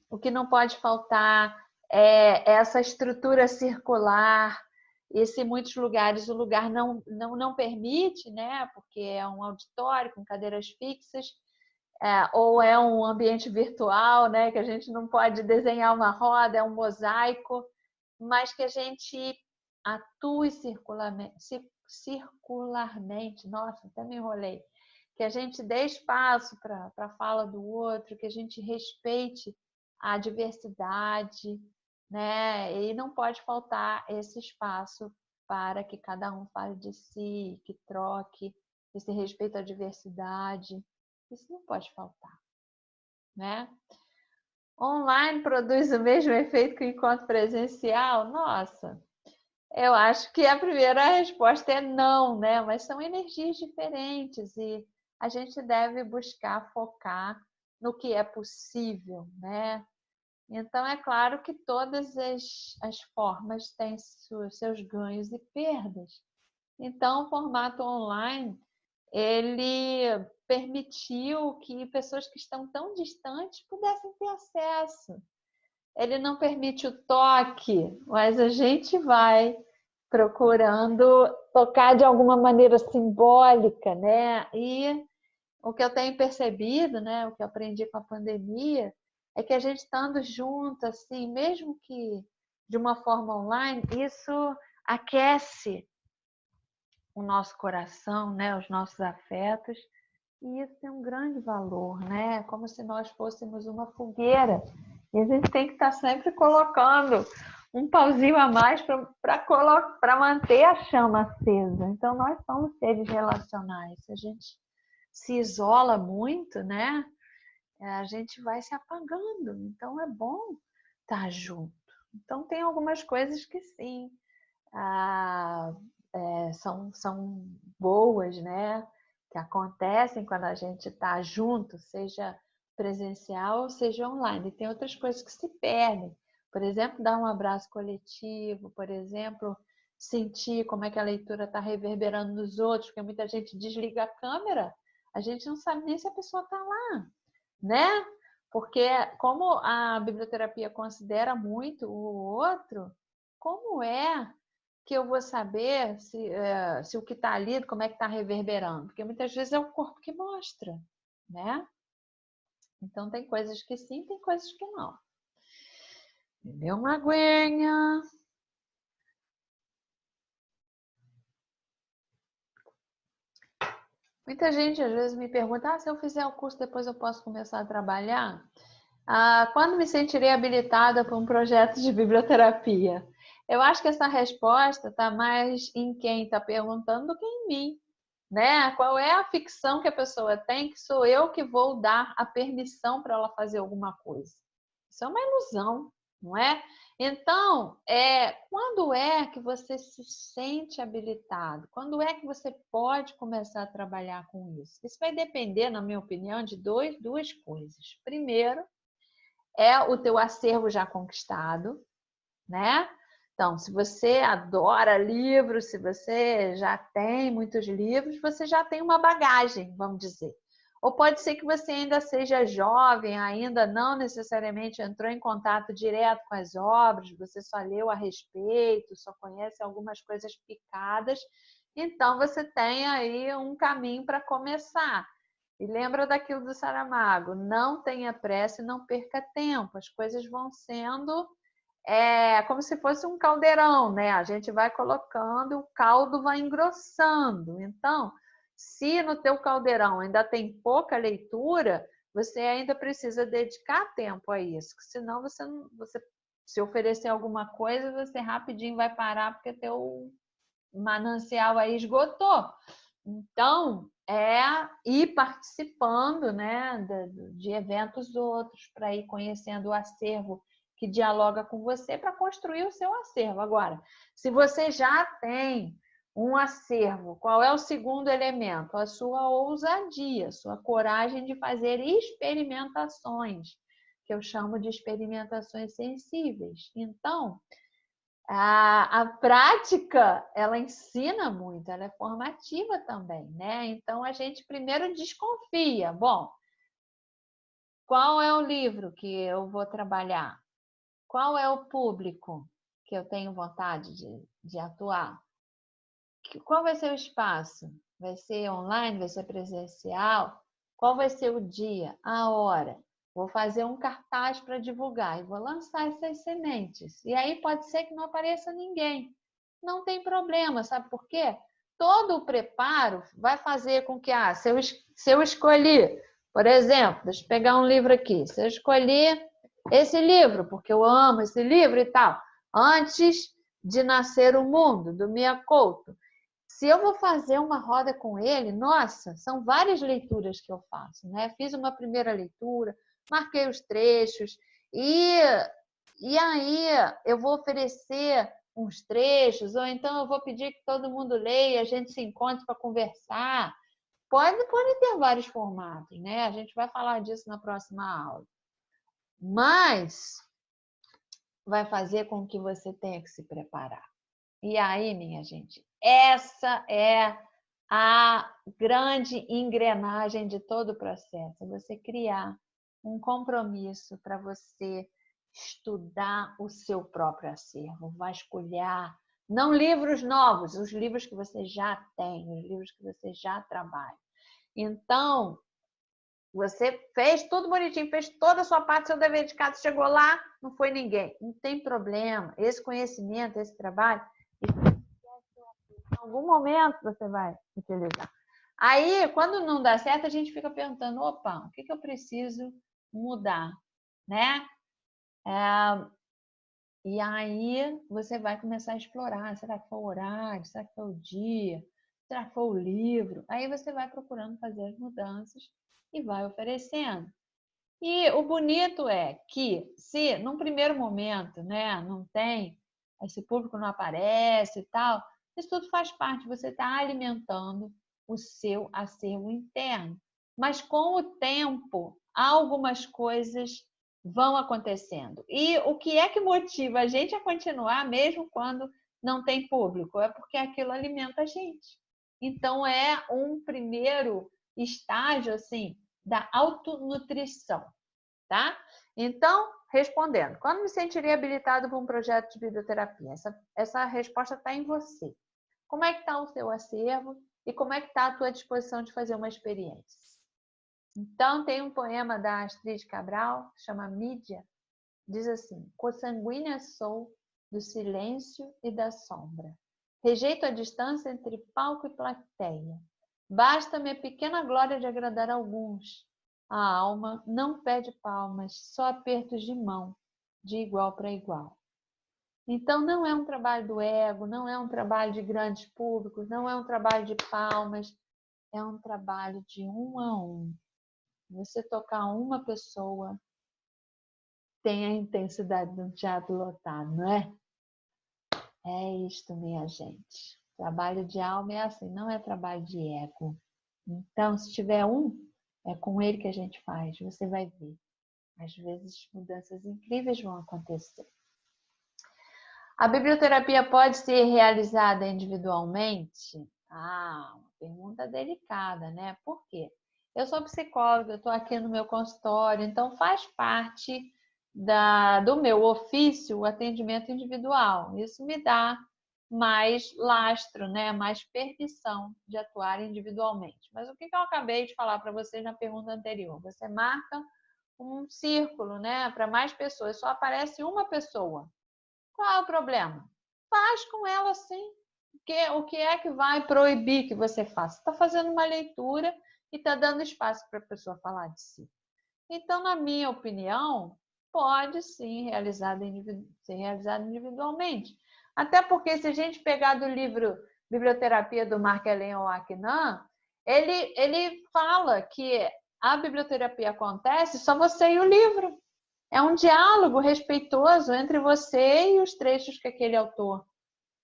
O que não pode faltar é essa estrutura circular. E se em muitos lugares o lugar não permite, né? Porque é um auditório com cadeiras fixas, ou é um ambiente virtual, né? Que a gente não pode desenhar uma roda, é um mosaico, mas que a gente atue circularmente. Nossa, até me enrolei. Que a gente dê espaço para a fala do outro, que a gente respeite a diversidade, né? E não pode faltar esse espaço para que cada um fale de si, que troque, esse respeito à diversidade. Isso não pode faltar, né? Online produz o mesmo efeito que o encontro presencial? Nossa, eu acho que a primeira resposta é não, né? Mas são energias diferentes e a gente deve buscar focar no que é possível, né? Então, é claro que todas as formas têm seus ganhos e perdas. Então, o formato online, ele permitiu que pessoas que estão tão distantes pudessem ter acesso. Ele não permite o toque, mas a gente vai procurando tocar de alguma maneira simbólica, né? E o que eu tenho percebido, né, o que eu aprendi com a pandemia, é que a gente estando junto, assim, mesmo que de uma forma online, isso aquece o nosso coração, né, os nossos afetos, e isso tem um grande valor, né? Como se nós fôssemos uma fogueira. E a gente tem que estar sempre colocando um pauzinho a mais para manter a chama acesa. Então, nós somos seres relacionais. Se a gente se isola muito, né? A gente vai se apagando. Então, é bom estar junto. Então, tem algumas coisas que sim, são boas, né? Que acontecem quando a gente está junto, seja presencial ou seja online. E tem outras coisas que se perdem. Por exemplo, dar um abraço coletivo, por exemplo, sentir como é que a leitura está reverberando nos outros, porque muita gente desliga a câmera, a gente não sabe nem se a pessoa está lá, né? Porque como a biblioterapia considera muito o outro, como é que eu vou saber se o que está ali, como é que está reverberando? Porque muitas vezes é o corpo que mostra, né? Então tem coisas que sim, tem coisas que não. Bebeu uma aguinha. Muita gente às vezes me pergunta, se eu fizer o curso depois eu posso começar a trabalhar? Quando me sentirei habilitada para um projeto de biblioterapia? Eu acho que essa resposta está mais em quem está perguntando do que em mim, né? Qual é a ficção que a pessoa tem que sou eu que vou dar a permissão para ela fazer alguma coisa? Isso é uma ilusão, não é? Então, quando é que você se sente habilitado? Quando é que você pode começar a trabalhar com isso? Isso vai depender, na minha opinião, de duas coisas. Primeiro, é o teu acervo já conquistado, né? Então, se você adora livros, se você já tem muitos livros, você já tem uma bagagem, vamos dizer. Ou pode ser que você ainda seja jovem, ainda não necessariamente entrou em contato direto com as obras, você só leu a respeito, só conhece algumas coisas picadas, então você tem aí um caminho para começar. E lembra daquilo do Saramago, não tenha pressa e não perca tempo, as coisas vão sendo como se fosse um caldeirão, né? A gente vai colocando, o caldo vai engrossando. Então, se no teu caldeirão ainda tem pouca leitura, você ainda precisa dedicar tempo a isso, senão você se oferecer alguma coisa, você rapidinho vai parar porque teu manancial aí esgotou. Então, ir participando, né, de eventos outros, para ir conhecendo o acervo que dialoga com você para construir o seu acervo. Agora, se você já tem um acervo, qual é o segundo elemento? A sua ousadia, a sua coragem de fazer experimentações, que eu chamo de experimentações sensíveis. Então, a prática, ela ensina muito, ela é formativa também, né? Então, a gente primeiro desconfia. Bom, qual é o livro que eu vou trabalhar? Qual é o público que eu tenho vontade de atuar? Qual vai ser o espaço? Vai ser online? Vai ser presencial? Qual vai ser o dia? A hora? Vou fazer um cartaz para divulgar e vou lançar essas sementes. E aí pode ser que não apareça ninguém. Não tem problema, sabe por quê? Todo o preparo vai fazer com que, se eu escolhi, por exemplo, deixa eu pegar um livro aqui, se eu escolhi esse livro, porque eu amo esse livro e tal, Antes de Nascer o Mundo, do Mia Couto, se eu vou fazer uma roda com ele, nossa, são várias leituras que eu faço, né? Fiz uma primeira leitura, marquei os trechos e, e aí eu vou oferecer uns trechos, ou então eu vou pedir que todo mundo leia, a gente se encontre para conversar. Pode ter vários formatos, né? A gente vai falar disso na próxima aula. Mas vai fazer com que você tenha que se preparar. E aí, minha gente, essa é a grande engrenagem de todo o processo. Você criar um compromisso para você estudar o seu próprio acervo, vasculhar, não livros novos, os livros que você já tem, os livros que você já trabalha. Então, você fez tudo bonitinho, fez toda a sua parte, seu dever de casa, chegou lá, não foi ninguém. Não tem problema. Esse conhecimento, esse trabalho, em algum momento você vai utilizar. Aí, quando não dá certo, a gente fica perguntando, opa, o que eu preciso mudar, né? E aí você vai começar a explorar, será que foi o horário, será que foi o dia, será que foi o livro? Aí você vai procurando fazer as mudanças e vai oferecendo. E o bonito é que, se num primeiro momento, né, não tem, esse público não aparece e tal, isso tudo faz parte, você está alimentando o seu acervo interno. Mas com o tempo, algumas coisas vão acontecendo. E o que é que motiva a gente a continuar, mesmo quando não tem público? É porque aquilo alimenta a gente. Então, é um primeiro estágio, assim, da autonutrição, tá? Então, respondendo, quando me sentiria habilitado para um projeto de biblioterapia? Essa resposta está em você. Como é que está o seu acervo e como é que está a tua disposição de fazer uma experiência? Então, tem um poema da Astrid Cabral, que chama Mídia, diz assim: consanguínea sou do silêncio e da sombra. Rejeito a distância entre palco e plateia. Basta-me a pequena glória de agradar alguns. A alma não pede palmas, só apertos de mão, de igual para igual. Então, não é um trabalho do ego, não é um trabalho de grandes públicos, não é um trabalho de palmas, é um trabalho de um a um. Você tocar uma pessoa tem a intensidade de um teatro lotado, não é? É isto, minha gente. Trabalho de alma é assim, não é trabalho de ego. Então, se tiver um, é com ele que a gente faz, você vai ver. Às vezes, mudanças incríveis vão acontecer. A biblioterapia pode ser realizada individualmente? Uma pergunta delicada, né? Por quê? Eu sou psicóloga, eu estou aqui no meu consultório, então faz parte do meu ofício o atendimento individual. Isso me dá mais lastro, né? Mais permissão de atuar individualmente. Mas o que eu acabei de falar para vocês na pergunta anterior? Você marca um círculo, né? Para mais pessoas, só aparece uma pessoa. Qual é o problema? Faz com ela sim. O que é que vai proibir que você faça? Está fazendo uma leitura e está dando espaço para a pessoa falar de si. Então, na minha opinião, pode sim ser realizado individualmente. Até porque, se a gente pegar do livro Biblioterapia do Marc-Élion Aquinant, ele fala que a biblioterapia acontece só você e o livro. É um diálogo respeitoso entre você e os trechos que aquele autor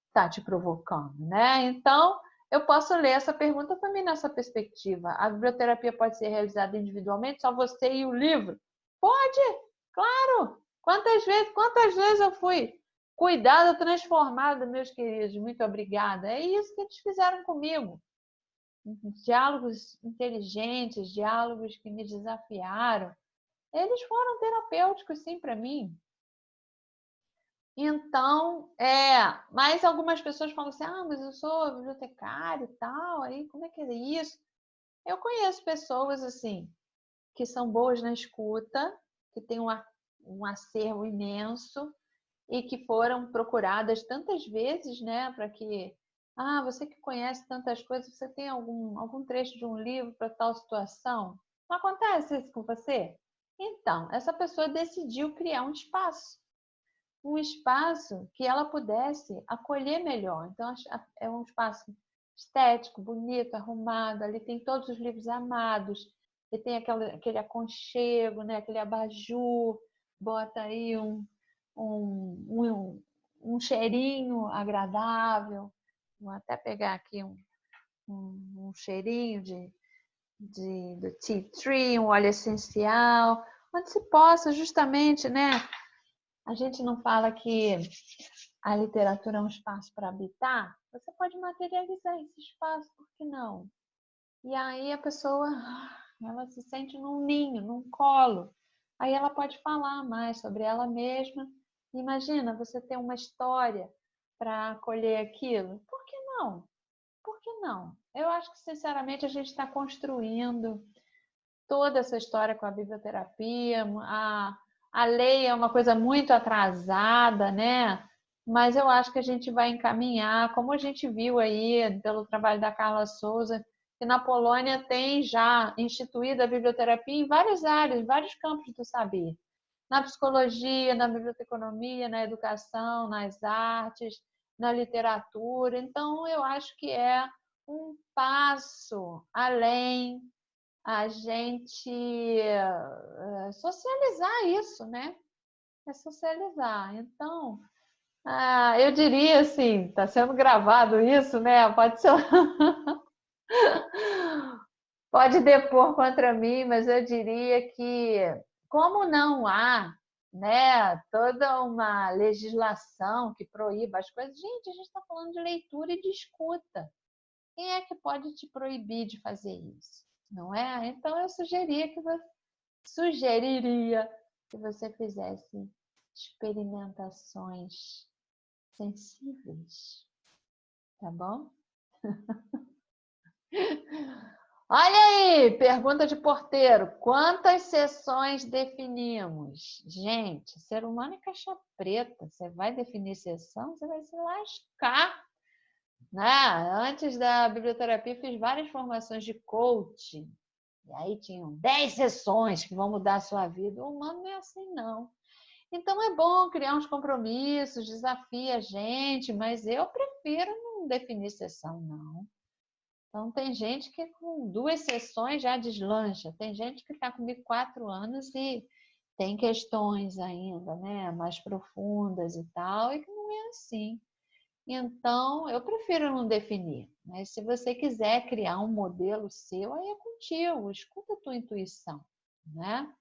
está te provocando, né? Então, eu posso ler essa pergunta também nessa perspectiva. A biblioterapia pode ser realizada individualmente, só você e o livro? Pode, claro! Quantas vezes eu fui cuidada, transformada, meus queridos? Muito obrigada. É isso que eles fizeram comigo. Diálogos inteligentes, diálogos que me desafiaram. Eles foram terapêuticos, sim, para mim. Então, mas algumas pessoas falam assim, mas eu sou bibliotecária e tal, aí como é que é isso? Eu conheço pessoas, assim, que são boas na escuta, que têm um acervo imenso e que foram procuradas tantas vezes, né, para que, você que conhece tantas coisas, você tem algum trecho de um livro para tal situação? Não acontece isso com você? Então, essa pessoa decidiu criar um espaço que ela pudesse acolher melhor. Então, é um espaço estético, bonito, arrumado. Ali tem todos os livros amados, e tem aquele aconchego, né? Aquele abajur, bota aí um cheirinho agradável. Vou até pegar aqui um cheirinho do tea tree, um óleo essencial, onde se possa justamente, né? A gente não fala que a literatura é um espaço para habitar? Você pode materializar esse espaço, por que não? E aí a pessoa, ela se sente num ninho, num colo. Aí ela pode falar mais sobre ela mesma. Imagina você ter uma história para acolher aquilo. Por que não? Por que não? Eu acho que, sinceramente, a gente está construindo toda essa história com a biblioterapia. A lei é uma coisa muito atrasada, né? Mas eu acho que a gente vai encaminhar, como a gente viu aí pelo trabalho da Carla Souza, que na Polônia tem já instituída a biblioterapia em várias áreas, em vários campos do saber. Na psicologia, na biblioteconomia, na educação, nas artes, na literatura. Então, eu acho que é um passo além a gente socializar isso, né? É socializar. Então, eu diria assim, está sendo gravado isso, né? Pode depor contra mim, mas eu diria que, como não há, né, toda uma legislação que proíba as coisas, gente, a gente está falando de leitura e de escuta. Quem é que pode te proibir de fazer isso? Não é? Então eu sugeriria que você fizesse experimentações sensíveis, tá bom? Olha aí, pergunta de porteiro. Quantas sessões definimos? Gente, ser humano é caixa preta. Você vai definir sessão, você vai se lascar. né? Antes da biblioterapia, fiz várias formações de coaching. E aí tinham 10 sessões que vão mudar a sua vida. O humano não é assim, não. Então é bom criar uns compromissos, desafia a gente, mas eu prefiro não definir sessão, não. Então tem gente que com 2 sessões já deslancha, tem gente que está comigo 4 anos e tem questões ainda, né, mais profundas e tal, e que não é assim. Então eu prefiro não definir, mas se você quiser criar um modelo seu, aí é contigo, escuta a tua intuição, né?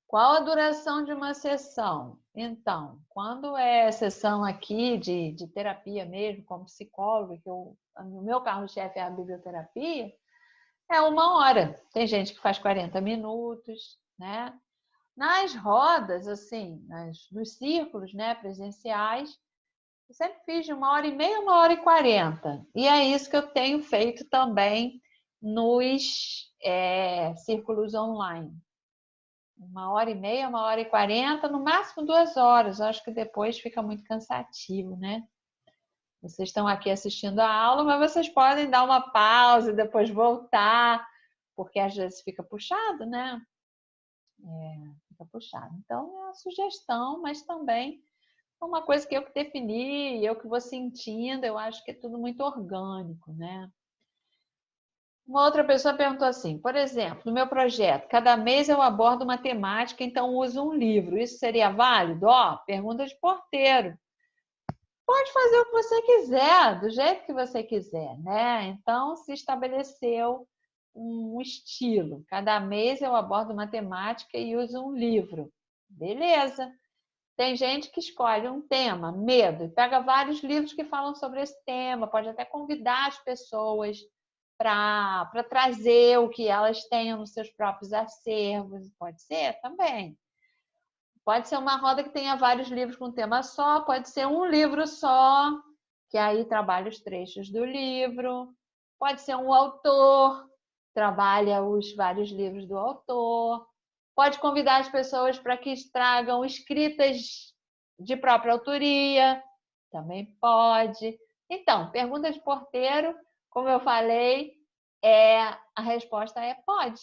Qual a duração de uma sessão? Então, quando é sessão aqui de terapia mesmo, como psicóloga, o meu carro-chefe é a biblioterapia, é 1 hora. Tem gente que faz 40 minutos, né? Nas rodas, assim, nos círculos, né, presenciais, eu sempre fiz de 1 hora e meia, 1 hora e 40. E é isso que eu tenho feito também nos círculos online. 1 hora e meia, 1 hora e 40, no máximo 2 horas. Acho que depois fica muito cansativo, né? Vocês estão aqui assistindo a aula, mas vocês podem dar uma pausa e depois voltar, porque às vezes fica puxado, né? Fica puxado. Então, é uma sugestão, mas também é uma coisa que eu que defini, eu que vou sentindo, eu acho que é tudo muito orgânico, né? Uma outra pessoa perguntou assim, por exemplo, no meu projeto, cada mês eu abordo uma temática, então uso um livro. Isso seria válido? Ó, pergunta de porteiro. Pode fazer o que você quiser, do jeito que você quiser, né? Então, se estabeleceu um estilo. Cada mês eu abordo uma temática e uso um livro. Beleza. Tem gente que escolhe um tema, medo, e pega vários livros que falam sobre esse tema, pode até convidar as pessoas para trazer o que elas tenham nos seus próprios acervos, pode ser também. Pode ser uma roda que tenha vários livros com um tema só, pode ser um livro só, que aí trabalha os trechos do livro, pode ser um autor, trabalha os vários livros do autor, pode convidar as pessoas para que tragam escritas de própria autoria, também pode. Então, pergunta de porteiro, como eu falei, a resposta é pode.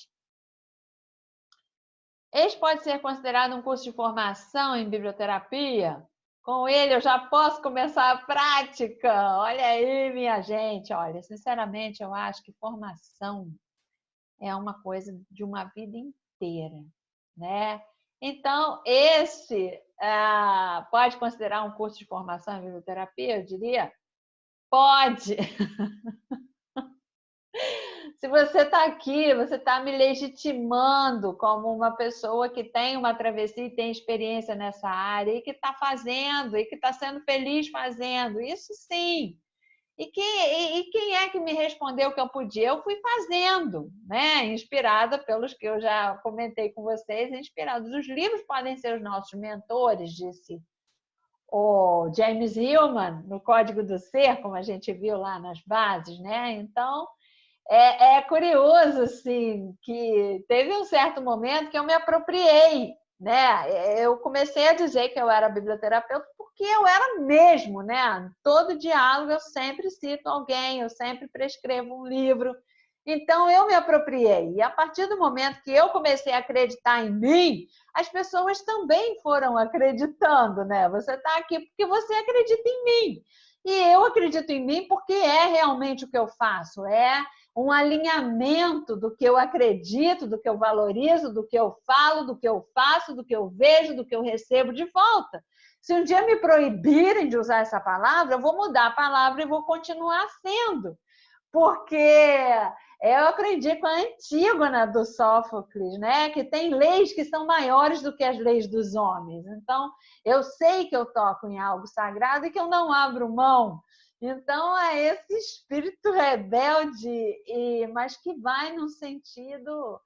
Este pode ser considerado um curso de formação em biblioterapia? Com ele eu já posso começar a prática. Olha aí, minha gente. Olha, sinceramente, eu acho que formação é uma coisa de uma vida inteira, né? Então, pode considerar um curso de formação em biblioterapia? Eu diria, pode. Se você está aqui, você está me legitimando como uma pessoa que tem uma travessia e tem experiência nessa área e que está fazendo e que está sendo feliz fazendo. Isso sim. E quem é que me respondeu que eu podia? Eu fui fazendo, né? Inspirada pelos que eu já comentei com vocês, inspirados. Os livros podem ser os nossos mentores, disse o James Hillman, no Código do Ser, como a gente viu lá nas bases, né? Então, é curioso, assim, que teve um certo momento que eu me apropriei, né? Eu comecei a dizer que eu era biblioterapeuta porque eu era mesmo, né? Todo diálogo eu sempre cito alguém, eu sempre prescrevo um livro. Então eu me apropriei. E a partir do momento que eu comecei a acreditar em mim, as pessoas também foram acreditando, né? Você está aqui porque você acredita em mim. E eu acredito em mim porque é realmente o que eu faço, é um alinhamento do que eu acredito, do que eu valorizo, do que eu falo, do que eu faço, do que eu vejo, do que eu recebo de volta. Se um dia me proibirem de usar essa palavra, eu vou mudar a palavra e vou continuar sendo. Porque eu aprendi com a Antígona do Sófocles, né? Que tem leis que são maiores do que as leis dos homens. Então, eu sei que eu toco em algo sagrado e que eu não abro mão. Então, é esse espírito rebelde, mas que vai no sentido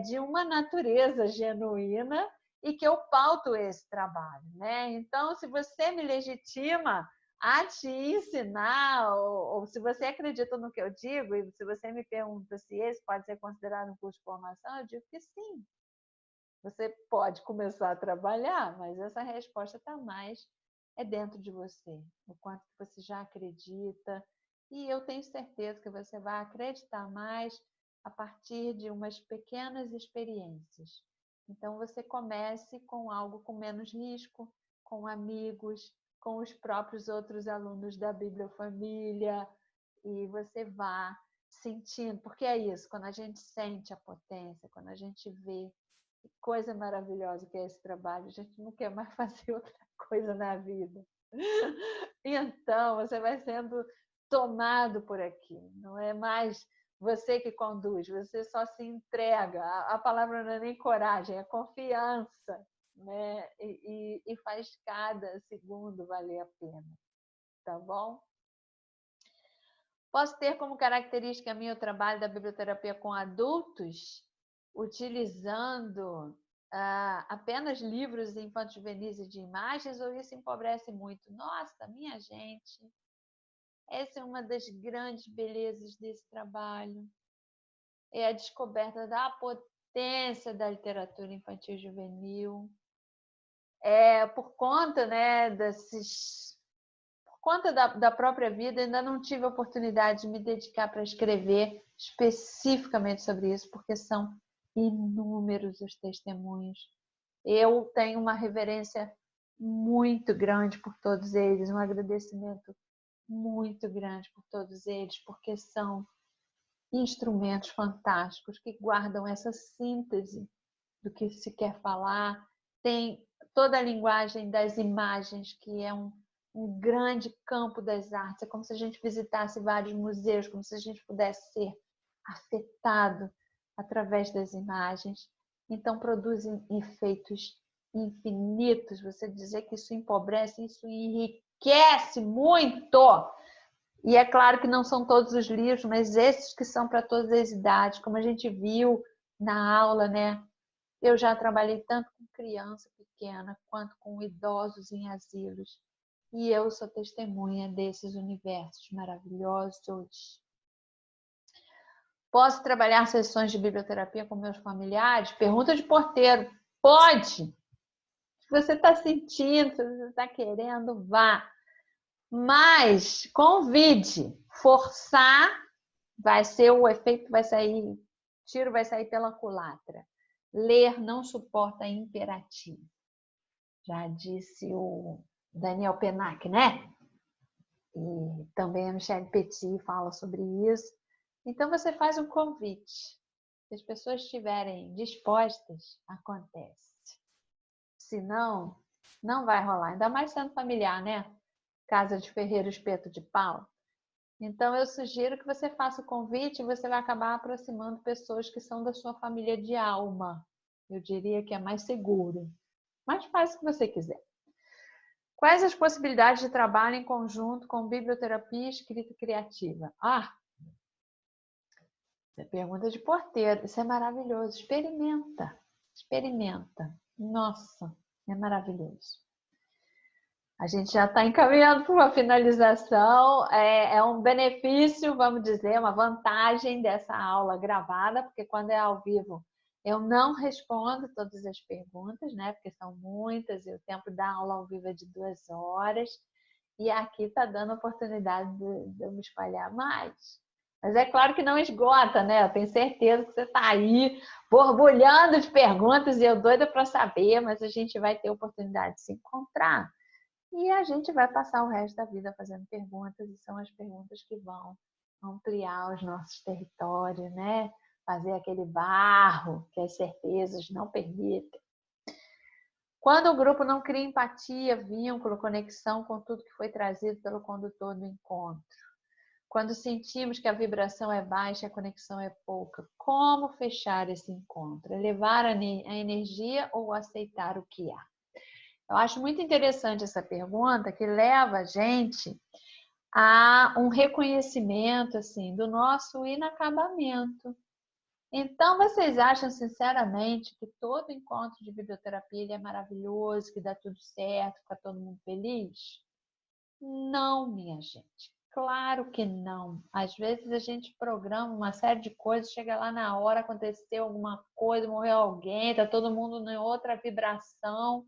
de uma natureza genuína e que eu pauto esse trabalho, né? Então, se você me legitima a te ensinar, ou se você acredita no que eu digo, e se você me pergunta se esse pode ser considerado um curso de formação, eu digo que sim. Você pode começar a trabalhar, mas essa resposta está mais é dentro de você, o quanto que você já acredita. E eu tenho certeza que você vai acreditar mais a partir de umas pequenas experiências. Então, você comece com algo com menos risco, com amigos, com os próprios outros alunos da Bibliofamília, e você vá sentindo, porque é isso, quando a gente sente a potência, quando a gente vê que coisa maravilhosa que é esse trabalho, a gente não quer mais fazer outra coisa na vida. Então, você vai sendo tomado por aquilo, não é mais você que conduz, você só se entrega. A palavra não é nem coragem, é confiança, né? E faz cada segundo valer a pena, tá bom? Posso ter como característica minha o trabalho da biblioterapia com adultos, utilizando apenas livros infanto-juvenis e de imagens, ou isso empobrece muito? Nossa, minha gente, essa é uma das grandes belezas desse trabalho. É a descoberta da potência da literatura infantil e juvenil. Por conta, né, por conta da própria vida, ainda não tive a oportunidade de me dedicar para escrever especificamente sobre isso, porque são inúmeros os testemunhos. Eu tenho uma reverência muito grande por todos eles, um agradecimento muito grande por todos eles, porque são instrumentos fantásticos que guardam essa síntese do que se quer falar. Tem toda a linguagem das imagens, que é um grande campo das artes. É como se a gente visitasse vários museus, como se a gente pudesse ser afetado através das imagens. Então, produzem efeitos infinitos. Você dizer que isso empobrece, isso enriquece muito. E é claro que não são todos os livros, mas esses que são para todas as idades, como a gente viu na aula, né? Eu já trabalhei tanto com criança pequena quanto com idosos em asilos. E eu sou testemunha desses universos maravilhosos. Posso trabalhar sessões de biblioterapia com meus familiares? Pergunta de porteiro. Pode! Se você está sentindo, se você está querendo, vá. Mas convide. Forçar vai ser o efeito, vai sair, tiro vai sair pela culatra. Ler não suporta imperativo. Já disse o Daniel Pennac, né? E também a Michelle Petit fala sobre isso. Então você faz um convite. Se as pessoas estiverem dispostas, acontece. Se não, não vai rolar. Ainda mais sendo familiar, né? Casa de ferreiro, espeto de pau. Então, eu sugiro que você faça o convite e você vai acabar aproximando pessoas que são da sua família de alma. Eu diria que é mais seguro. Mas faz o que você quiser. Quais as possibilidades de trabalho em conjunto com biblioterapia e escrita criativa? Você pergunta de porteiro. Isso é maravilhoso. Experimenta. Experimenta. Nossa, é maravilhoso. A gente já está encaminhando para uma finalização. É um benefício, vamos dizer, uma vantagem dessa aula gravada, porque quando é ao vivo eu não respondo todas as perguntas, né? Porque são muitas e o tempo da aula ao vivo é de 2 horas. E aqui está dando a oportunidade de eu me espalhar mais. Mas é claro que não esgota, né? Eu tenho certeza que você está aí borbulhando de perguntas e eu doida para saber, mas a gente vai ter a oportunidade de se encontrar. E a gente vai passar o resto da vida fazendo perguntas, e são as perguntas que vão ampliar os nossos territórios, né? Fazer aquele barro que as certezas não permitem. Quando o grupo não cria empatia, vínculo, conexão com tudo que foi trazido pelo condutor do encontro. Quando sentimos que a vibração é baixa, a conexão é pouca. Como fechar esse encontro? Elevar a energia ou aceitar o que há? Eu acho muito interessante essa pergunta, que leva a gente a um reconhecimento assim, do nosso inacabamento. Então, vocês acham sinceramente que todo encontro de biblioterapia ele é maravilhoso, que dá tudo certo, fica todo mundo feliz? Não, minha gente. Claro que não. Às vezes a gente programa uma série de coisas, chega lá na hora, aconteceu alguma coisa, morreu alguém, está todo mundo em outra vibração.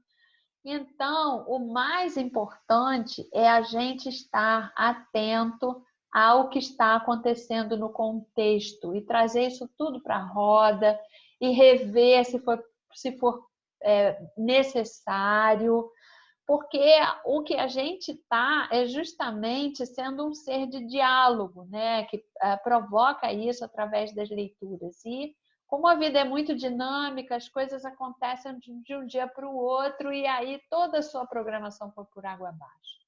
Então, o mais importante é a gente estar atento ao que está acontecendo no contexto e trazer isso tudo para a roda e rever se for necessário, porque o que a gente está é justamente sendo um ser de diálogo, né? Que provoca isso através das leituras. E como a vida é muito dinâmica, as coisas acontecem de um dia para o outro e aí toda a sua programação foi por água abaixo.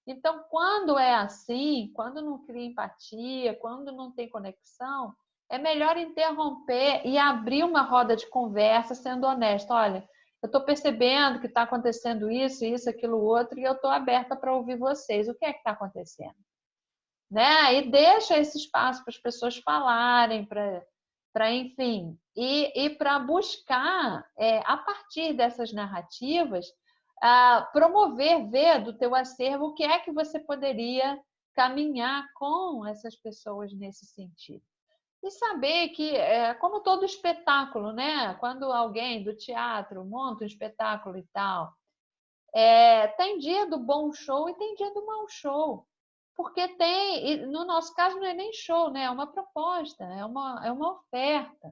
Então, quando é assim, quando não cria empatia, quando não tem conexão, é melhor interromper e abrir uma roda de conversa sendo honesto. Olha, eu estou percebendo que está acontecendo isso, aquilo, outro, e eu estou aberta para ouvir vocês. O que é que está acontecendo? Né? E deixa esse espaço para as pessoas falarem, enfim, e para buscar, a partir dessas narrativas, promover, ver do teu acervo o que é que você poderia caminhar com essas pessoas nesse sentido. E saber que, como todo espetáculo, né? Quando alguém do teatro monta um espetáculo e tal, tem dia do bom show e tem dia do mau show. Porque e no nosso caso não é nem show, né? É uma proposta, é uma oferta.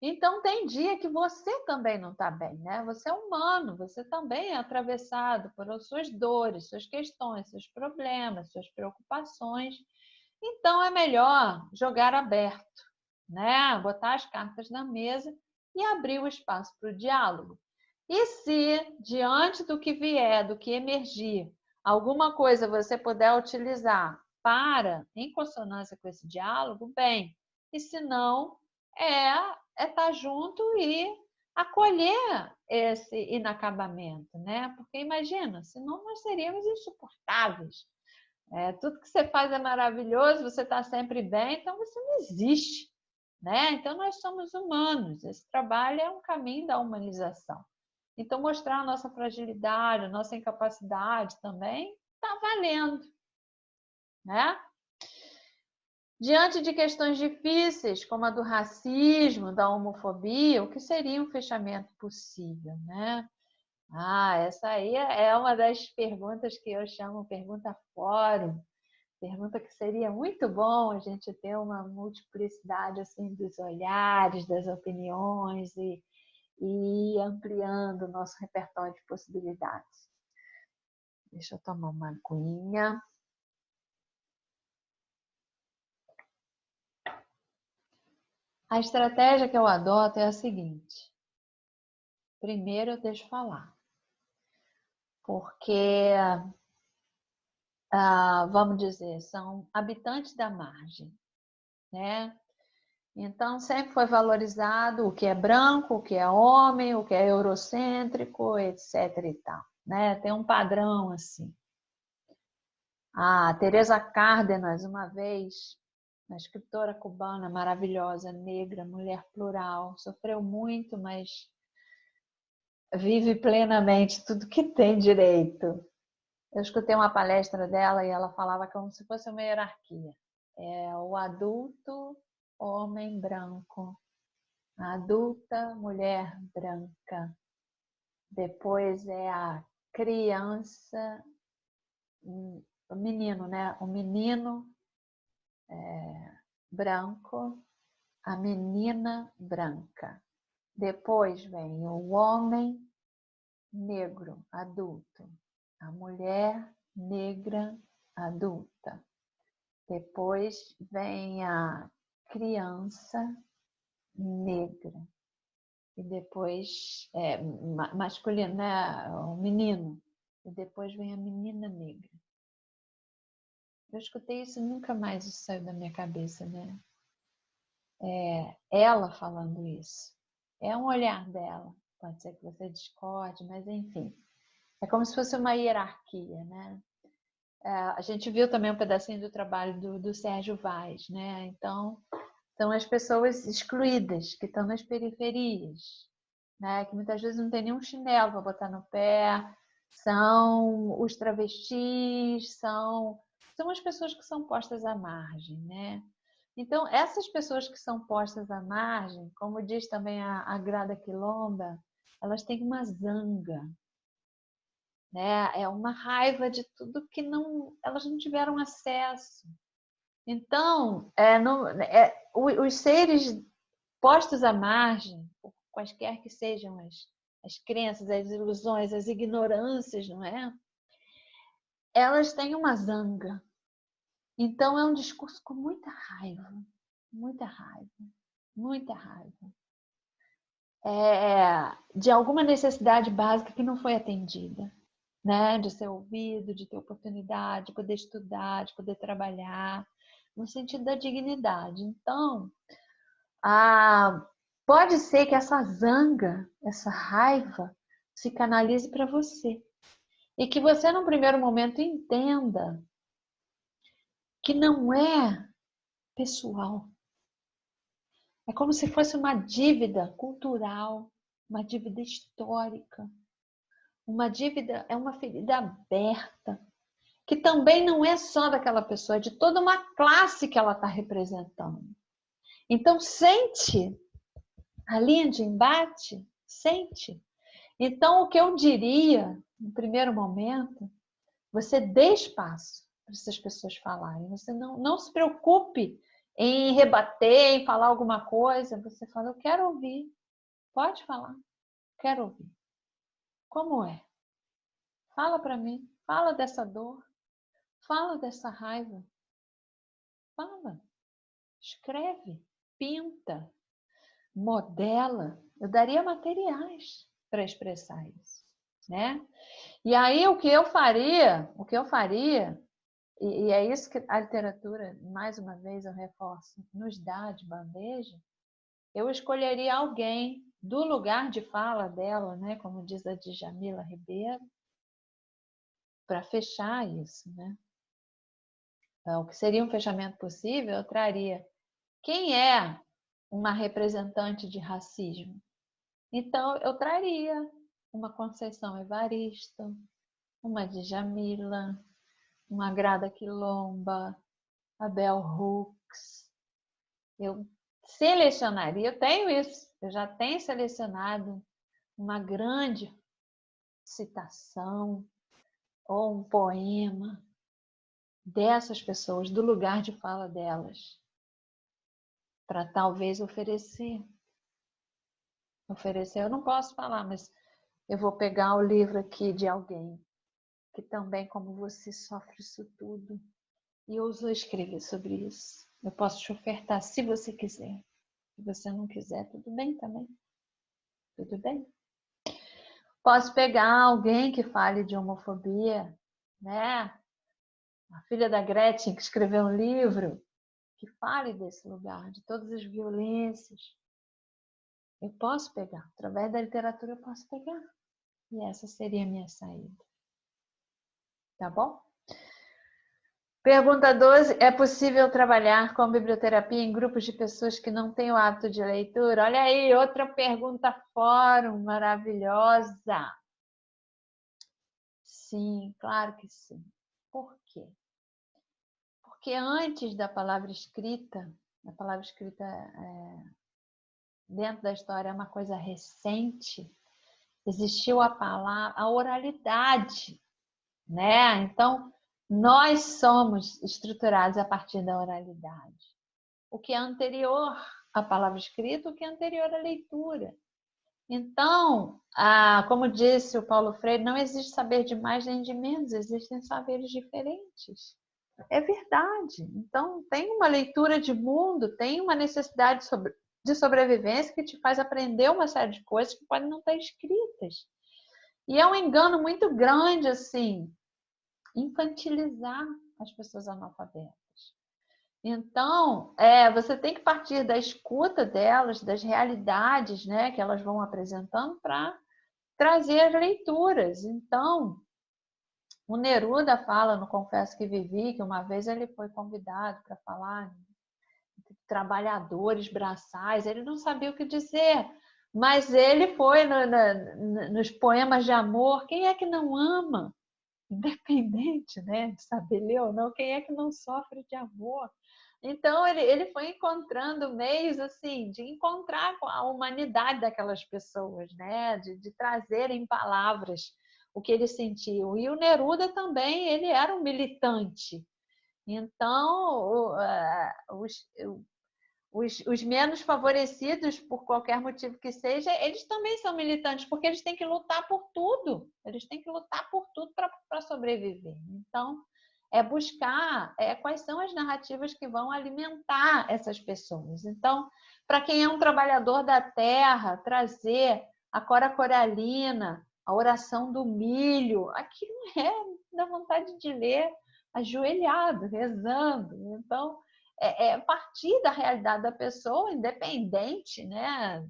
Então tem dia que você também não está bem, né? Você é humano, você também é atravessado por suas dores, suas questões, seus problemas, suas preocupações. Então é melhor jogar aberto, né? Botar as cartas na mesa e abrir o espaço para o diálogo. E se, diante do que vier, do que emergir, alguma coisa você puder utilizar em consonância com esse diálogo, bem. E se não, estar junto e acolher esse inacabamento, né? Porque imagina, senão nós seríamos insuportáveis. Tudo que você faz é maravilhoso, você está sempre bem, então você não existe, né? Então nós somos humanos, esse trabalho é um caminho da humanização. Então mostrar a nossa fragilidade, a nossa incapacidade também está valendo, né? Diante de questões difíceis, como a do racismo, da homofobia, o que seria um fechamento possível, né? Essa aí é uma das perguntas que eu chamo pergunta fórum. Pergunta que seria muito bom a gente ter uma multiplicidade assim dos olhares, das opiniões e ir ampliando o nosso repertório de possibilidades. Deixa eu tomar uma aguinha. A estratégia que eu adoto é a seguinte. Primeiro eu deixo falar. Porque, vamos dizer, são habitantes da margem, né? Então, sempre foi valorizado o que é branco, o que é homem, o que é eurocêntrico, etc. e tal, né? Tem um padrão assim. A Teresa Cárdenas, uma vez, uma escritora cubana maravilhosa, negra, mulher plural, sofreu muito, mas vive plenamente tudo que tem direito. Eu escutei uma palestra dela e ela falava como se fosse uma hierarquia. O adulto, homem branco. A adulta, mulher branca. Depois é a criança, o menino, né? O menino branco, a menina branca. Depois vem o homem negro, adulto. A mulher negra, adulta. Depois vem a criança negra. E depois, masculino, né? O menino. E depois vem a menina negra. Eu escutei isso e nunca mais isso saiu da minha cabeça, né? Ela falando isso. É um olhar dela. Pode ser que você discorde, mas enfim. É como se fosse uma hierarquia, né? A gente viu também um pedacinho do trabalho do Sérgio Vaz, né? Então, são as pessoas excluídas, que estão nas periferias, né? Que muitas vezes não tem nenhum chinelo para botar no pé, são os travestis, são as pessoas que são postas à margem, né? Então, essas pessoas que são postas à margem, como diz também a Grada Quilomba, elas têm uma zanga, né? É uma raiva de tudo que elas não tiveram acesso. Então, os seres postos à margem, quaisquer que sejam as crenças, as ilusões, as ignorâncias, não é? Elas têm uma zanga. Então, é um discurso com muita raiva, muita raiva, muita raiva. De alguma necessidade básica que não foi atendida, né? De ser ouvido, de ter oportunidade, de poder estudar, de poder trabalhar, no sentido da dignidade. Então, pode ser que essa zanga, essa raiva, se canalize para você. E que você, num primeiro momento, entenda que não é pessoal. É como se fosse uma dívida cultural, uma dívida histórica. Uma dívida é uma ferida aberta, que também não é só daquela pessoa, é de toda uma classe que ela está representando. Então, sente a linha de embate, sente. Então, o que eu diria, no primeiro momento, você dê espaço para essas pessoas falarem. Você não se preocupe em rebater, em falar alguma coisa. Você fala, eu quero ouvir. Pode falar, quero ouvir. Como é? Fala para mim, fala dessa dor, fala dessa raiva. Fala, escreve, pinta, modela. Eu daria materiais para expressar isso, né? E aí o que eu faria, e é isso que a literatura, mais uma vez eu reforço, nos dá de bandeja, eu escolheria alguém do lugar de fala dela, né, como diz a Djamila Ribeiro, para fechar isso, né? Então, o que seria um fechamento possível, eu traria quem é uma representante de racismo. Então, eu traria uma Conceição Evaristo, uma Djamila, uma Grada Quilomba, a Bell Hooks. Eu selecionaria, eu tenho isso, eu já tenho selecionado uma grande citação ou um poema dessas pessoas, do lugar de fala delas, para talvez oferecer. Eu não posso falar, mas eu vou pegar o livro aqui de alguém que também, como você, sofre isso tudo e ousou escrever sobre isso. Eu posso te ofertar se você quiser. Se você não quiser, tudo bem também. Tudo bem. Posso pegar alguém que fale de homofobia, né? A filha da Gretchen, que escreveu um livro que fale desse lugar, de todas as violências. Eu posso pegar. Através da literatura, eu posso pegar. E essa seria a minha saída. Tá bom? Pergunta 12. É possível trabalhar com biblioterapia em grupos de pessoas que não têm o hábito de leitura? Olha aí, outra pergunta fórum maravilhosa. Sim, claro que sim. Por quê? Porque antes da palavra escrita, a palavra escrita dentro da história é uma coisa recente, existiu a palavra, a oralidade, né? Então, nós somos estruturados a partir da oralidade. O que é anterior à palavra escrita, o que é anterior à leitura. Então, como disse o Paulo Freire, não existe saber de mais nem de menos, existem saberes diferentes. É verdade. Então, tem uma leitura de mundo, tem uma necessidade de sobrevivência que te faz aprender uma série de coisas que podem não estar escritas. E é um engano muito grande, assim, infantilizar as pessoas analfabetas. Então, você tem que partir da escuta delas, das realidades, né, que elas vão apresentando para trazer as leituras. Então, o Neruda fala no Confesso que Vivi, que uma vez ele foi convidado para falar de trabalhadores braçais, ele não sabia o que dizer, mas ele foi nos poemas de amor. Quem é que não ama? Independente, né, de saber ler ou não, quem é que não sofre de amor? Então, ele foi encontrando meios assim de encontrar a humanidade daquelas pessoas, né? De trazer em palavras o que ele sentiu. E o Neruda também, ele era um militante. Então, os menos favorecidos, por qualquer motivo que seja, eles também são militantes, porque eles têm que lutar por tudo. Eles têm que lutar por tudo para sobreviver. Então, é buscar quais são as narrativas que vão alimentar essas pessoas. Então, para quem é um trabalhador da terra, trazer a Cora Coralina, a oração do milho, aquilo dá vontade de ler ajoelhado, rezando. Então, partir da realidade da pessoa, independente, né,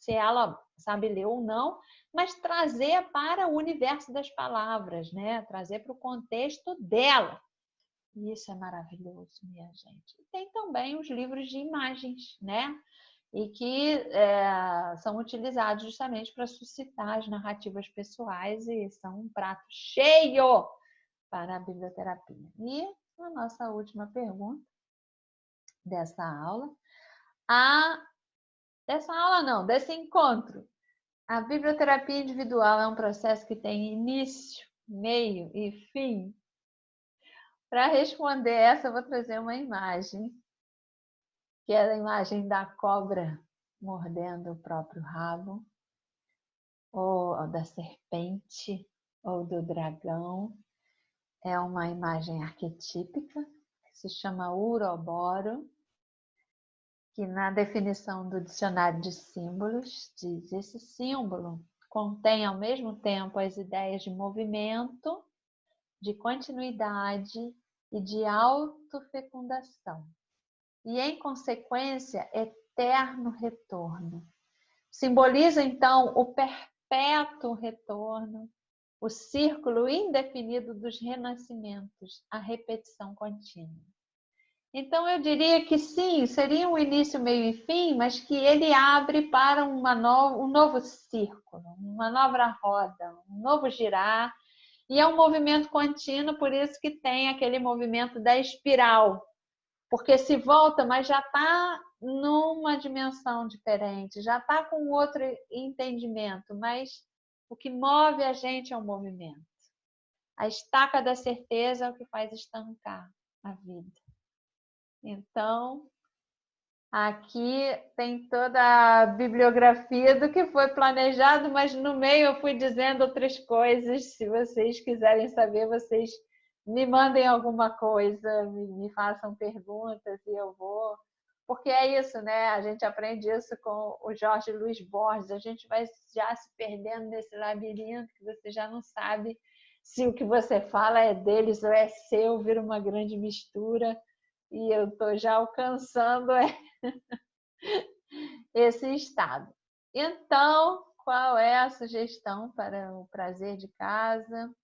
se ela sabe ler ou não, mas trazer para o universo das palavras, né, trazer para o contexto dela. E isso é maravilhoso, minha gente. E tem também os livros de imagens, né, e que são utilizados justamente para suscitar as narrativas pessoais e são um prato cheio para a biblioterapia. E a nossa última pergunta dessa aula. Desse encontro. A biblioterapia individual é um processo que tem início, meio e fim? Para responder essa, eu vou trazer uma imagem, que é a imagem da cobra mordendo o próprio rabo, ou da serpente, ou do dragão. É uma imagem arquetípica, que se chama Uroboro, que na definição do dicionário de símbolos diz: esse símbolo contém ao mesmo tempo as ideias de movimento, de continuidade e de autofecundação, e em consequência, eterno retorno. Simboliza então o perpétuo retorno, o círculo indefinido dos renascimentos, a repetição contínua. Então, eu diria que sim, seria um início, meio e fim, mas que ele abre para um novo círculo, uma nova roda, um novo girar. E é um movimento contínuo, por isso que tem aquele movimento da espiral. Porque se volta, mas já está numa dimensão diferente, já está com outro entendimento, mas o que move a gente é o movimento. A estaca da certeza é o que faz estancar a vida. Então, aqui tem toda a bibliografia do que foi planejado, mas no meio eu fui dizendo outras coisas. Se vocês quiserem saber, vocês me mandem alguma coisa, me façam perguntas e eu vou. Porque é isso, né? A gente aprende isso com o Jorge Luiz Borges. A gente vai já se perdendo nesse labirinto que você já não sabe se o que você fala é deles ou é seu, vira uma grande mistura. E eu estou já alcançando esse estado. Então, qual é a sugestão para o prazer de casa?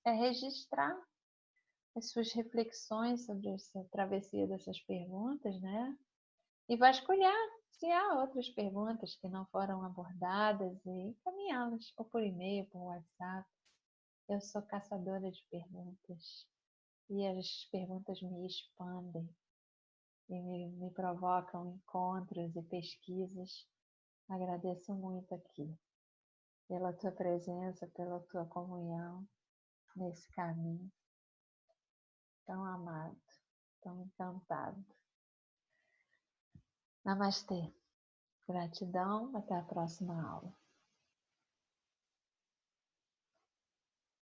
É registrar as suas reflexões sobre essa travessia dessas perguntas, né? E vasculhar se há outras perguntas que não foram abordadas e encaminhá-las, ou por e-mail, por WhatsApp. Eu sou caçadora de perguntas e as perguntas me expandem e me provocam encontros e pesquisas. Agradeço muito aqui pela tua presença, pela tua comunhão nesse caminho tão amado, tão encantado. Namastê. Gratidão. Até a próxima aula.